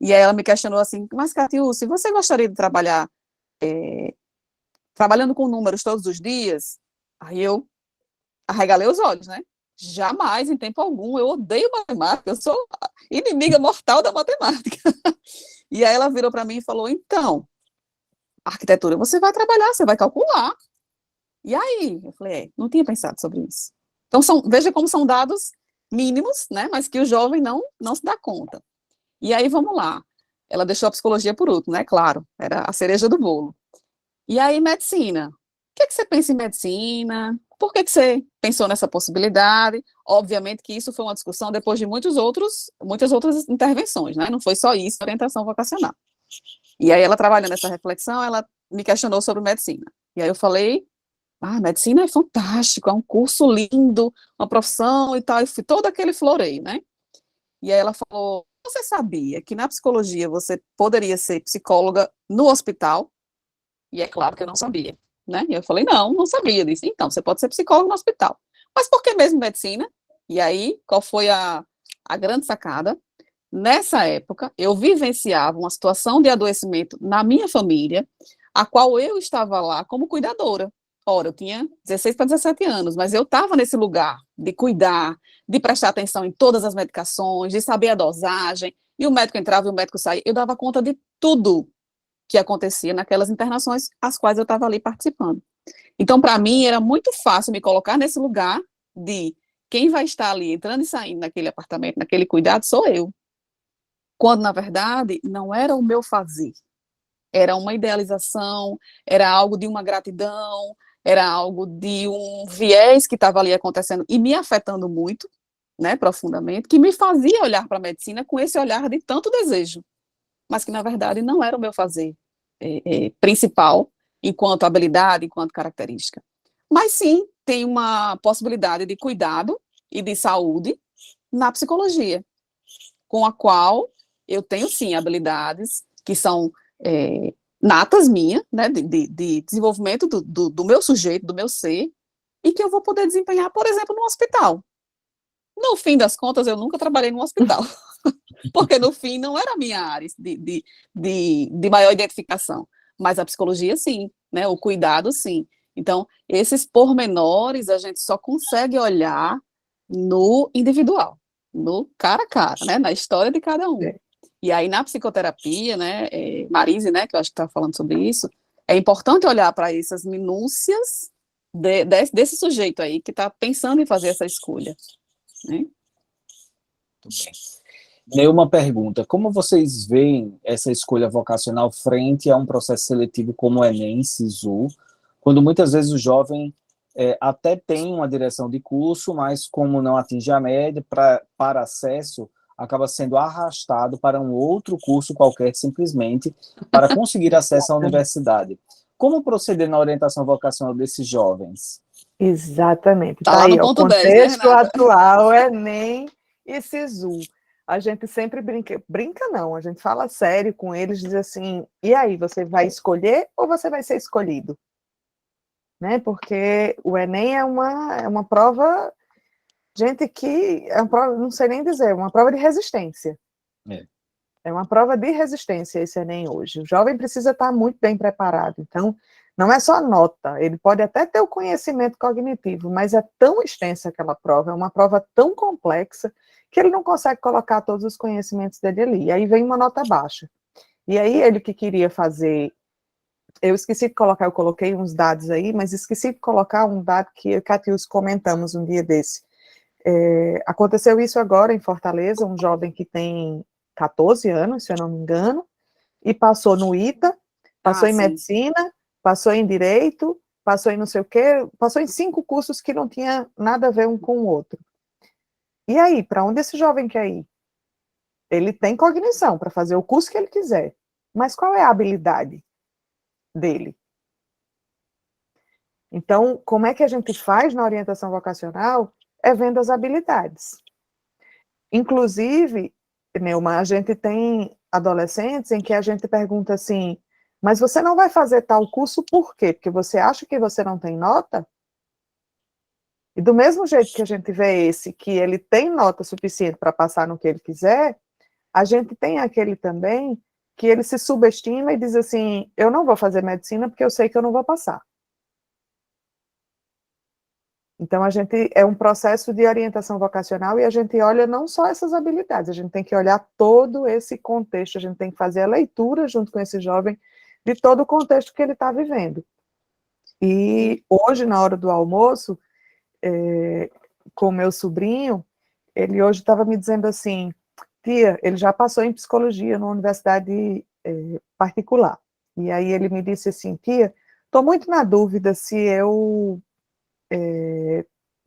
E aí ela me questionou assim, mas, Catiúce, você gostaria de trabalhar trabalhando com números todos os dias? Aí eu arregalei os olhos, né? Jamais, em tempo algum, eu odeio matemática, eu sou inimiga mortal da matemática. E aí ela virou para mim e falou, então, arquitetura você vai trabalhar, você vai calcular. E aí? Eu falei, não tinha pensado sobre isso. Então, veja como são dados mínimos, né? Mas que o jovem não se dá conta. E aí, vamos lá. Ela deixou a psicologia por último, né? Claro, era a cereja do bolo. E aí, medicina. O que você pensa em medicina? Por que você pensou nessa possibilidade? Obviamente que isso foi uma discussão depois de muitas outras intervenções, né? Não foi só isso, orientação vocacional. E aí, ela trabalhando nessa reflexão, ela me questionou sobre medicina. E aí eu falei, medicina é fantástico, é um curso lindo, uma profissão e tal, e todo aquele floreio, né? E aí ela falou, você sabia que na psicologia você poderia ser psicóloga no hospital? E é claro que eu não sabia, né? E eu falei, não sabia. Eu disse, então, você pode ser psicólogo no hospital. Mas por que mesmo medicina? E aí, qual foi a grande sacada? Nessa época, eu vivenciava uma situação de adoecimento na minha família, a qual eu estava lá como cuidadora. Ora, eu tinha 16 para 17 anos, mas eu estava nesse lugar de cuidar, de prestar atenção em todas as medicações, de saber a dosagem, e o médico entrava e o médico saía. Eu dava conta de tudo que acontecia naquelas internações, as quais eu estava ali participando. Então, para mim, era muito fácil me colocar nesse lugar de quem vai estar ali entrando e saindo naquele apartamento, naquele cuidado, sou eu. Quando, na verdade, não era o meu fazer. Era uma idealização, era algo de uma gratidão, era algo de um viés que estava ali acontecendo e me afetando muito, né, profundamente, que me fazia olhar para a medicina com esse olhar de tanto desejo, mas que, na verdade, não era o meu fazer principal, enquanto habilidade, enquanto característica. Mas sim, tem uma possibilidade de cuidado e de saúde na psicologia, com a qual eu tenho, sim, habilidades que são natas minhas, né, de desenvolvimento do meu sujeito, do meu ser, e que eu vou poder desempenhar, por exemplo, no hospital. No fim das contas, eu nunca trabalhei no hospital, porque no fim não era a minha área de maior identificação, mas a psicologia, sim, né, o cuidado, sim. Então, esses pormenores a gente só consegue olhar no individual, no cara a cara, né, na história de cada um. E aí, na psicoterapia, né, Marise, né, que eu acho que está falando sobre isso, é importante olhar para essas minúcias desse sujeito aí que está pensando em fazer essa escolha, né? Muito bem. Nenhuma pergunta. Como vocês veem essa escolha vocacional frente a um processo seletivo como o Enem, SISU, quando muitas vezes o jovem até tem uma direção de curso, mas como não atinge a média, para acesso, acaba sendo arrastado para um outro curso qualquer, simplesmente, para conseguir acesso à universidade. Como proceder na orientação vocacional desses jovens? Exatamente. Tá Tá lá aí, no ó, o ponto 10, né, contexto Renata? atual, Enem e SISU. A gente sempre brinca não, a gente fala sério com eles, diz assim, e aí, você vai escolher ou você vai ser escolhido? Né? Porque o Enem é uma prova, gente, que é uma prova, não sei nem dizer, uma prova de resistência. É uma prova de resistência esse Enem hoje. O jovem precisa estar muito bem preparado. Então, não é só nota, ele pode até ter o conhecimento cognitivo, mas é tão extensa aquela prova, é uma prova tão complexa, que ele não consegue colocar todos os conhecimentos dele ali. E aí vem uma nota baixa. E aí ele que queria fazer, eu esqueci de colocar, eu coloquei uns dados aí, mas esqueci de colocar um dado que eu e Catius comentamos um dia desse. Aconteceu isso agora em Fortaleza, um jovem que tem 14 anos, se eu não me engano, e passou no ITA, passou em sim. medicina, passou em direito, passou em não sei o quê, passou em 5 cursos que não tinha nada a ver um com o outro. E aí, para onde esse jovem quer ir? Ele tem cognição para fazer o curso que ele quiser, mas qual é a habilidade dele? Então, como é que a gente faz na orientação vocacional? É vendo as habilidades. Inclusive, Neuma, a gente tem adolescentes em que a gente pergunta assim, mas você não vai fazer tal curso por quê? Porque você acha que você não tem nota? E do mesmo jeito que a gente vê esse, que ele tem nota suficiente para passar no que ele quiser, a gente tem aquele também que ele se subestima e diz assim, eu não vou fazer medicina porque eu sei que eu não vou passar. Então, é um processo de orientação vocacional e a gente olha não só essas habilidades, a gente tem que olhar todo esse contexto, a gente tem que fazer a leitura junto com esse jovem de todo o contexto que ele está vivendo. E hoje, na hora do almoço, com meu sobrinho, ele hoje estava me dizendo assim, tia, ele já passou em psicologia numa universidade particular. E aí ele me disse assim, tia, estou muito na dúvida se eu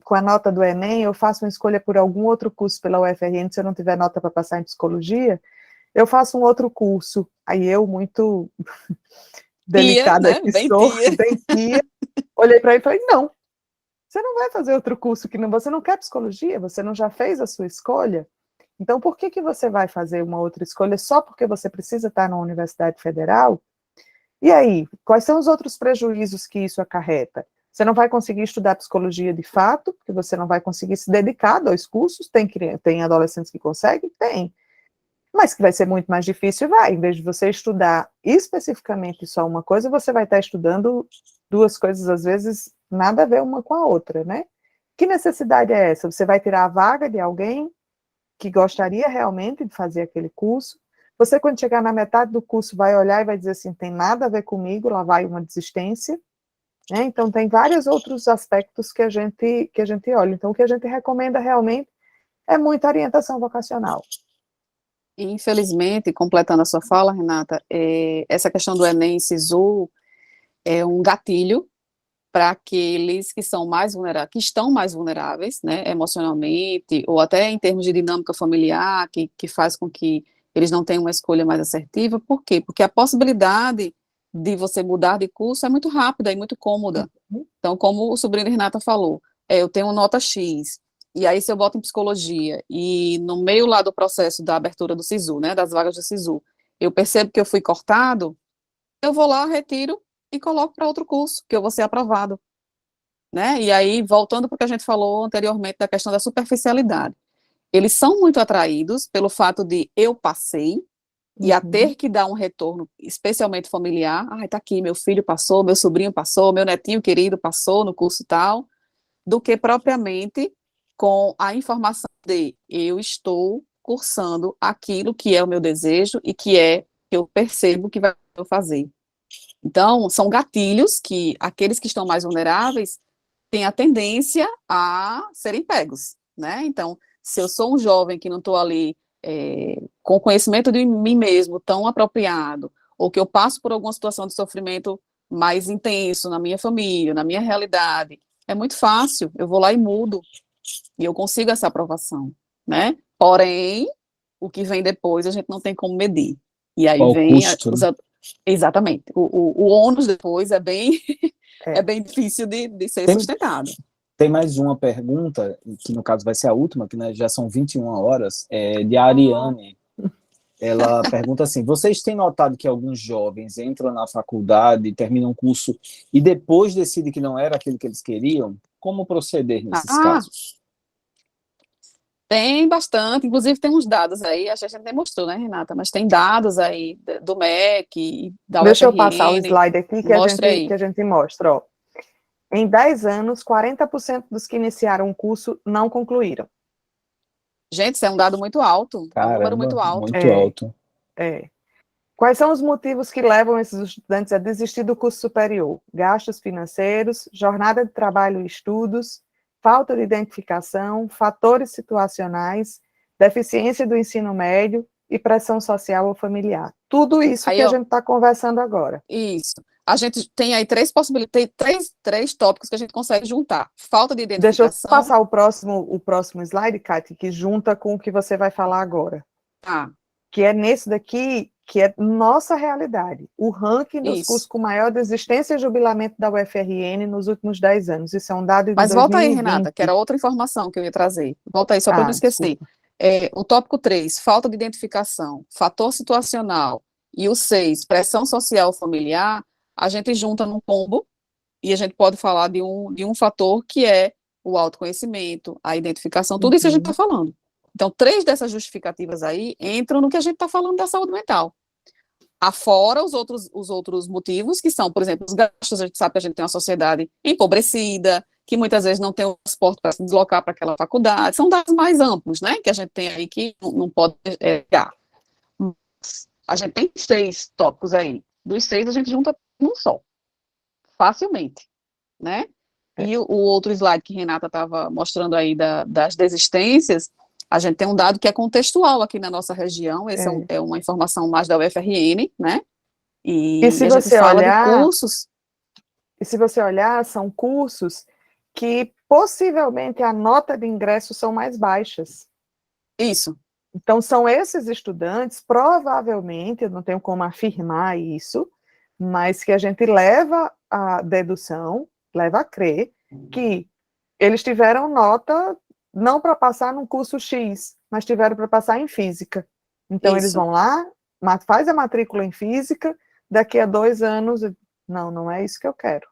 com a nota do Enem, eu faço uma escolha por algum outro curso pela UFRN, se eu não tiver nota para passar em psicologia, eu faço um outro curso. Aí eu, muito delicada Tia, né? que Bem sou, tia. bem tia, olhei para ele e falei, não, você não vai fazer outro curso, que não, você não quer psicologia, você não já fez a sua escolha? Então, por que você vai fazer uma outra escolha só porque você precisa estar na Universidade Federal? E aí, quais são os outros prejuízos que isso acarreta? Você não vai conseguir estudar psicologia de fato, porque você não vai conseguir se dedicar a 2 cursos, tem adolescentes que conseguem? Tem. Mas que vai ser muito mais difícil, vai. Em vez de você estudar especificamente só uma coisa, você vai estar estudando 2 coisas, às vezes, nada a ver uma com a outra, né? Que necessidade é essa? Você vai tirar a vaga de alguém que gostaria realmente de fazer aquele curso? Você, quando chegar na metade do curso, vai olhar e vai dizer assim, tem nada a ver comigo, lá vai uma desistência, né? Então, tem vários outros aspectos que a gente olha. Então, o que a gente recomenda realmente é muita orientação vocacional. E, infelizmente, completando a sua fala, Renata, essa questão do Enem e SISU é um gatilho para aqueles que são mais vulneráveis, que estão mais vulneráveis, né, emocionalmente, ou até em termos de dinâmica familiar, que faz com que eles não tenham uma escolha mais assertiva. Por quê? Porque a possibilidade de você mudar de curso é muito rápida e muito cômoda. Então, como o sobrinho de Renata falou, eu tenho nota X, e aí se eu boto em psicologia, e no meio lá do processo da abertura do SISU, né, das vagas do SISU, eu percebo que eu fui cortado, eu vou lá, retiro e coloco para outro curso, que eu vou ser aprovado, né? E aí, voltando para o que a gente falou anteriormente da questão da superficialidade, eles são muito atraídos pelo fato de eu passei, e a ter que dar um retorno, especialmente familiar, tá aqui, meu filho passou, meu sobrinho passou, meu netinho querido passou no curso tal, do que propriamente com a informação de eu estou cursando aquilo que é o meu desejo e que eu percebo que vai eu fazer. Então, são gatilhos que aqueles que estão mais vulneráveis têm a tendência a serem pegos, né? Então, se eu sou um jovem que não estou ali com conhecimento de mim mesmo tão apropriado, ou que eu passo por alguma situação de sofrimento mais intenso na minha família, na minha realidade, é muito fácil, eu vou lá e mudo, e eu consigo essa aprovação, né? Porém, o que vem depois a gente não tem como medir. E aí Qual o vem custo, né? exatamente, o ônus depois é bem, é bem difícil de ser sustentado. Tem mais uma pergunta, que no caso vai ser a última, que né, já são 21 horas, de Ariane. Ela pergunta assim, vocês têm notado que alguns jovens entram na faculdade, terminam um curso e depois decidem que não era aquilo que eles queriam? Como proceder nesses casos? Tem bastante, inclusive tem uns dados aí, acho que a gente nem mostrou, né, Renata? Mas tem dados aí do MEC, da UFRN. Deixa eu passar o slide aqui que a gente mostra, ó. Em 10 anos, 40% dos que iniciaram o curso não concluíram. Gente, isso é um dado muito alto. Caramba, é um número muito alto. Muito alto. Quais são os motivos que levam esses estudantes a desistir do curso superior? Gastos financeiros, jornada de trabalho e estudos, falta de identificação, fatores situacionais, deficiência do ensino médio e pressão social ou familiar. Tudo isso aí, que a gente está conversando agora. Isso. A gente tem aí 3 possibilidades, três tópicos que a gente consegue juntar. Falta de identificação. Deixa eu passar o próximo slide, Kátia, que junta com o que você vai falar agora. Que é nesse daqui, que é nossa realidade. O ranking dos cursos com maior desistência e jubilamento da UFRN nos últimos 10 anos. Isso é um dado de 2020. Mas volta aí, Renata, que era outra informação que eu ia trazer. Volta aí, só para eu não esquecer. O tópico 3, falta de identificação, fator situacional, e o 6, pressão social familiar, a gente junta num combo, e a gente pode falar de um fator que é o autoconhecimento, a identificação, tudo isso a gente está falando. Então, 3 dessas justificativas aí entram no que a gente está falando da saúde mental. Afora os outros motivos, que são, por exemplo, os gastos. A gente sabe que a gente tem uma sociedade empobrecida, que muitas vezes não tem o transporte para se deslocar para aquela faculdade. São dados mais amplos, né, que a gente tem aí que não pode negar. A gente tem 6 tópicos aí. Dos 6, a gente junta num só. Facilmente, né? E o outro slide que Renata estava mostrando aí das desistências, a gente tem um dado que é contextual aqui na nossa região, esse é uma informação mais da UFRN, né? E se a você gente fala olhar, de cursos. E se você olhar, são cursos que possivelmente a nota de ingresso são mais baixas. Isso. Então, são esses estudantes, provavelmente, eu não tenho como afirmar isso, mas que a gente leva a dedução, leva a crer, que eles tiveram nota não para passar num curso X, mas tiveram para passar em física. Então, eles vão lá, faz a matrícula em física, daqui a 2 anos, não é isso que eu quero.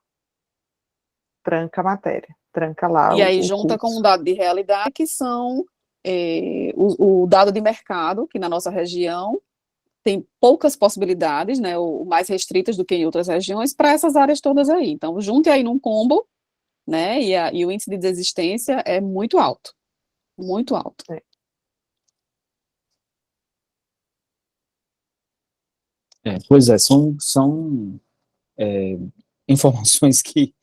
tranca a matéria, tranca lá E aí o junta com curso. um dado de realidade, que são o dado de mercado, que na nossa região tem poucas possibilidades, né, ou mais restritas do que em outras regiões, para essas áreas todas aí. Então, junte aí num combo, né, e o índice de desistência é muito alto, muito alto. Pois é, são informações que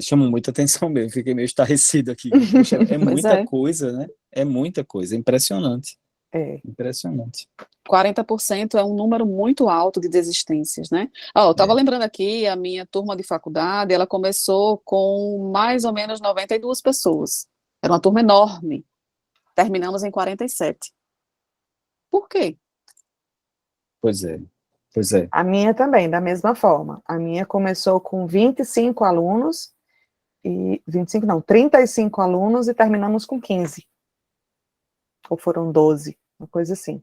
chamam muita atenção mesmo, fiquei meio estarrecido aqui. Poxa, é Pois muita é. coisa, né? É muita coisa, impressionante. É. Impressionante. 40% é um número muito alto de desistências, né? Eu estava lembrando aqui, a minha turma de faculdade, ela começou com mais ou menos 92 pessoas. Era uma turma enorme. Terminamos em 47. Por quê? Pois é, pois é. A minha também, da mesma forma. A minha começou com 25 alunos, 35 alunos, e terminamos com 15. Ou foram 12, uma coisa assim.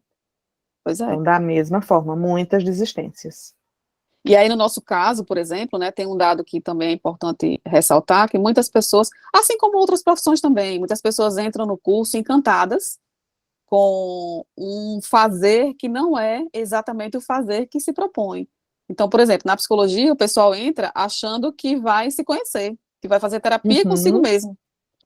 Pois é. Então, da mesma forma, muitas desistências. E aí, no nosso caso, por exemplo, né, tem um dado que também é importante ressaltar, que muitas pessoas, assim como outras profissões também, muitas pessoas entram no curso encantadas com um fazer que não é exatamente o fazer que se propõe. Então, por exemplo, na psicologia, o pessoal entra achando que vai se conhecer, que vai fazer terapia consigo mesmo.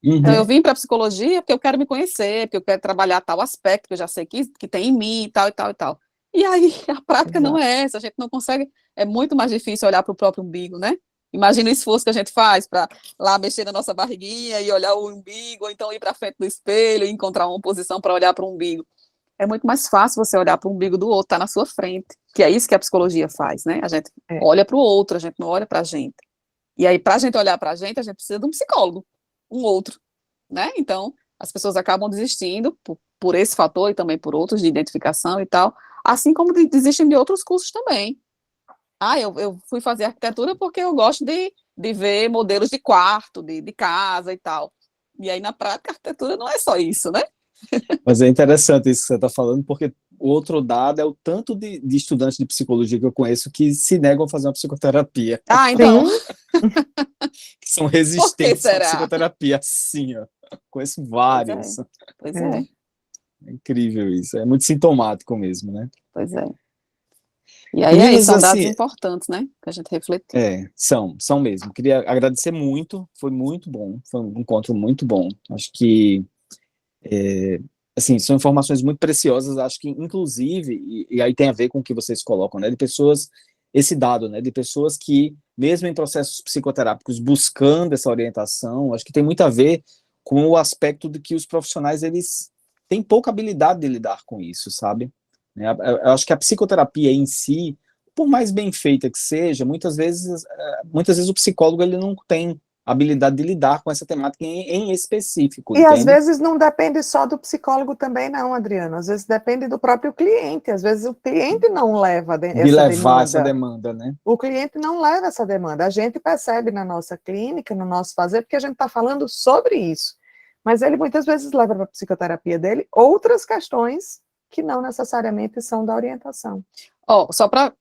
Então, eu vim para a psicologia porque eu quero me conhecer, porque eu quero trabalhar tal aspecto que eu já sei que tem em mim, e tal, e tal, e tal. E aí, a prática não é essa, a gente não consegue, é muito mais difícil olhar para o próprio umbigo, né? Imagina o esforço que a gente faz para lá mexer na nossa barriguinha e olhar o umbigo, ou então ir para frente do espelho e encontrar uma posição para olhar para o umbigo. É muito mais fácil você olhar para o umbigo do outro, tá na sua frente, que é isso que a psicologia faz, né? A gente olha para o outro, a gente não olha para a gente. E aí, para a gente olhar para a gente precisa de um psicólogo, um outro, né? Então, as pessoas acabam desistindo por esse fator e também por outros de identificação e tal, assim como desistem de outros cursos também. Eu fui fazer arquitetura porque eu gosto de ver modelos de quarto, de casa e tal. E aí, na prática, a arquitetura não é só isso, né? Mas é interessante isso que você está falando, porque o outro dado é o tanto de estudantes de psicologia que eu conheço que se negam a fazer uma psicoterapia. Então. Que são resistentes à será? psicoterapia, assim, ó. Conheço vários. Pois é. É incrível isso, é muito sintomático mesmo, né? Pois é. E aí, Meninas, são dados assim, importantes, né? Que a gente reflete. São mesmo. Queria agradecer muito, foi muito bom, foi um encontro muito bom. Acho que, assim, são informações muito preciosas, acho que, inclusive, e aí tem a ver com o que vocês colocam, né? De pessoas, esse dado, né? De pessoas que, mesmo em processos psicoterápicos, buscando essa orientação, acho que tem muito a ver com o aspecto de que os profissionais, eles têm pouca habilidade de lidar com isso, sabe? Eu acho que a psicoterapia em si, por mais bem feita que seja, muitas vezes o psicólogo ele não tem habilidade de lidar com essa temática em específico, e entende? às vezes não depende só do psicólogo também não, Adriano, às vezes depende do próprio cliente, às vezes o cliente não leva essa demanda, né? O cliente não leva essa demanda, a gente percebe na nossa clínica, no nosso fazer, porque a gente está falando sobre isso, mas ele muitas vezes leva para a psicoterapia dele outras questões que não necessariamente são da orientação. Só para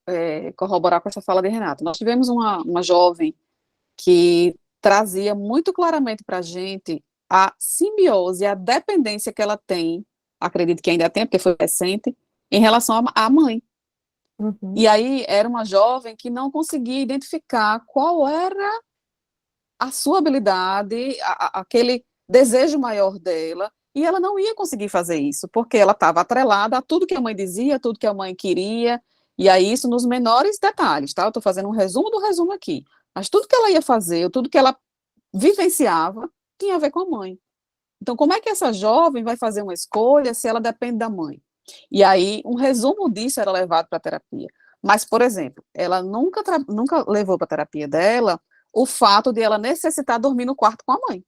corroborar com essa fala de Renato, nós tivemos uma jovem que trazia muito claramente para a gente a simbiose, a dependência que ela tem, acredito que ainda tem, porque foi recente, em relação à mãe. E aí era uma jovem que não conseguia identificar qual era a sua habilidade, aquele desejo maior dela, e ela não ia conseguir fazer isso, porque ela estava atrelada a tudo que a mãe dizia, a tudo que a mãe queria, e aí isso nos menores detalhes, tá? Eu estou fazendo um resumo do resumo aqui. Mas tudo que ela ia fazer, tudo que ela vivenciava, tinha a ver com a mãe. Então, como é que essa jovem vai fazer uma escolha se ela depende da mãe? E aí, um resumo disso era levado para a terapia. Mas, por exemplo, ela nunca levou para a terapia dela o fato de ela necessitar dormir no quarto com a mãe.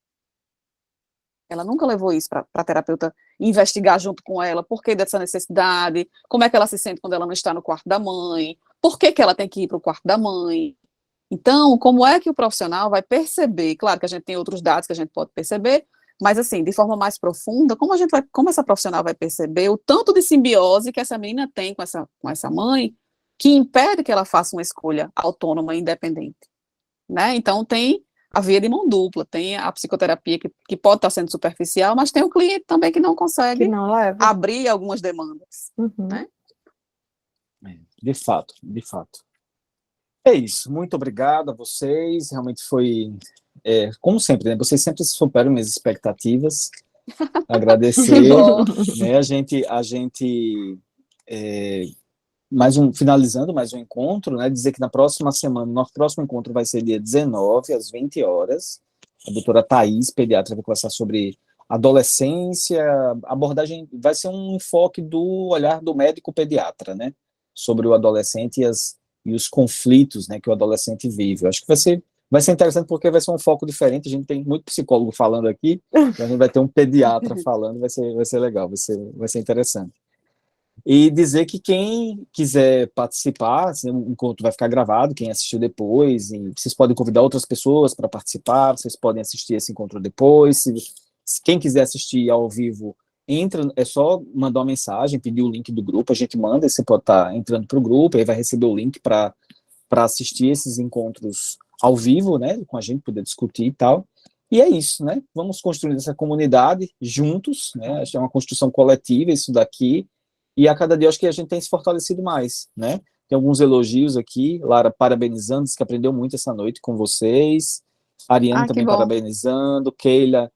Ela nunca levou isso para a terapeuta investigar junto com ela, por que dessa necessidade, como é que ela se sente quando ela não está no quarto da mãe, por que ela tem que ir para o quarto da mãe. Então, como é que o profissional vai perceber? Claro que a gente tem outros dados que a gente pode perceber, mas assim, de forma mais profunda, como essa profissional vai perceber o tanto de simbiose que essa menina tem com essa mãe, que impede que ela faça uma escolha autônoma e independente, né? Então, tem a via de mão dupla, tem a psicoterapia que pode estar sendo superficial, mas tem o cliente também que não Que consegue não leva. abrir algumas demandas, Uhum. né? De fato, de fato. É isso, muito obrigado a vocês, realmente foi, como sempre, né, vocês sempre superam minhas expectativas, agradecer, Bom. né, a gente finalizando mais um encontro, né, dizer que na próxima semana, nosso próximo encontro vai ser dia 19, às 20 horas, a doutora Thaís, pediatra, vai conversar sobre adolescência, abordagem, vai ser um enfoque do olhar do médico pediatra, né, sobre o adolescente e os conflitos, né, que o adolescente vive. Eu acho que vai ser interessante porque vai ser um foco diferente, a gente tem muito psicólogo falando aqui, então a gente vai ter um pediatra falando, vai ser legal, vai ser interessante. E dizer que quem quiser participar, assim, o encontro vai ficar gravado, quem assistiu depois, e vocês podem convidar outras pessoas para participar, vocês podem assistir esse encontro depois, se quem quiser assistir ao vivo, entra, é só mandar uma mensagem, pedir o link do grupo, a gente manda, você pode estar entrando para o grupo, aí vai receber o link para assistir esses encontros ao vivo, né, com a gente, poder discutir e tal. E é isso, né, vamos construir essa comunidade juntos, né, acho que é uma construção coletiva isso daqui, e a cada dia acho que a gente tem se fortalecido mais, né, tem alguns elogios aqui, Lara parabenizando, diz que aprendeu muito essa noite com vocês, Ariane também parabenizando, Keila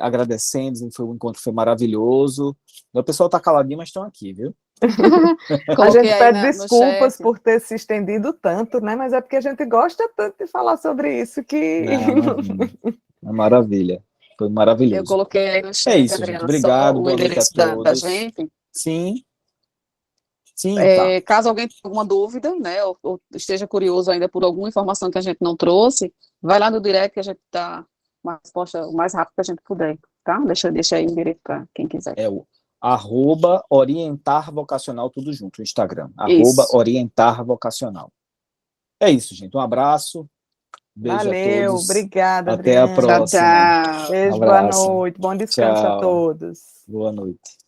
agradecendo, dizendo que o encontro foi maravilhoso. O pessoal está caladinho, mas estão aqui, viu? A gente pede desculpas por ter se estendido tanto, né? Mas é porque a gente gosta tanto de falar sobre isso que... É maravilha. Foi maravilhoso. Eu coloquei aí no chat, é isso, gente. Obrigado, o endereço da gente. Sim. Caso alguém tenha alguma dúvida, né, ou esteja curioso ainda por alguma informação que a gente não trouxe, vai lá no direct que a gente dá uma resposta o mais rápido que a gente puder, tá? Deixa aí o endereço para quem quiser. É o @orientar vocacional, tudo junto, no Instagram. @orientar vocacional. É isso, gente. Um abraço. Beijo Valeu, a todos. obrigada, Até Adriana. a próxima. Tchau. Beijo, boa noite. Bom descanso a todos. Boa noite.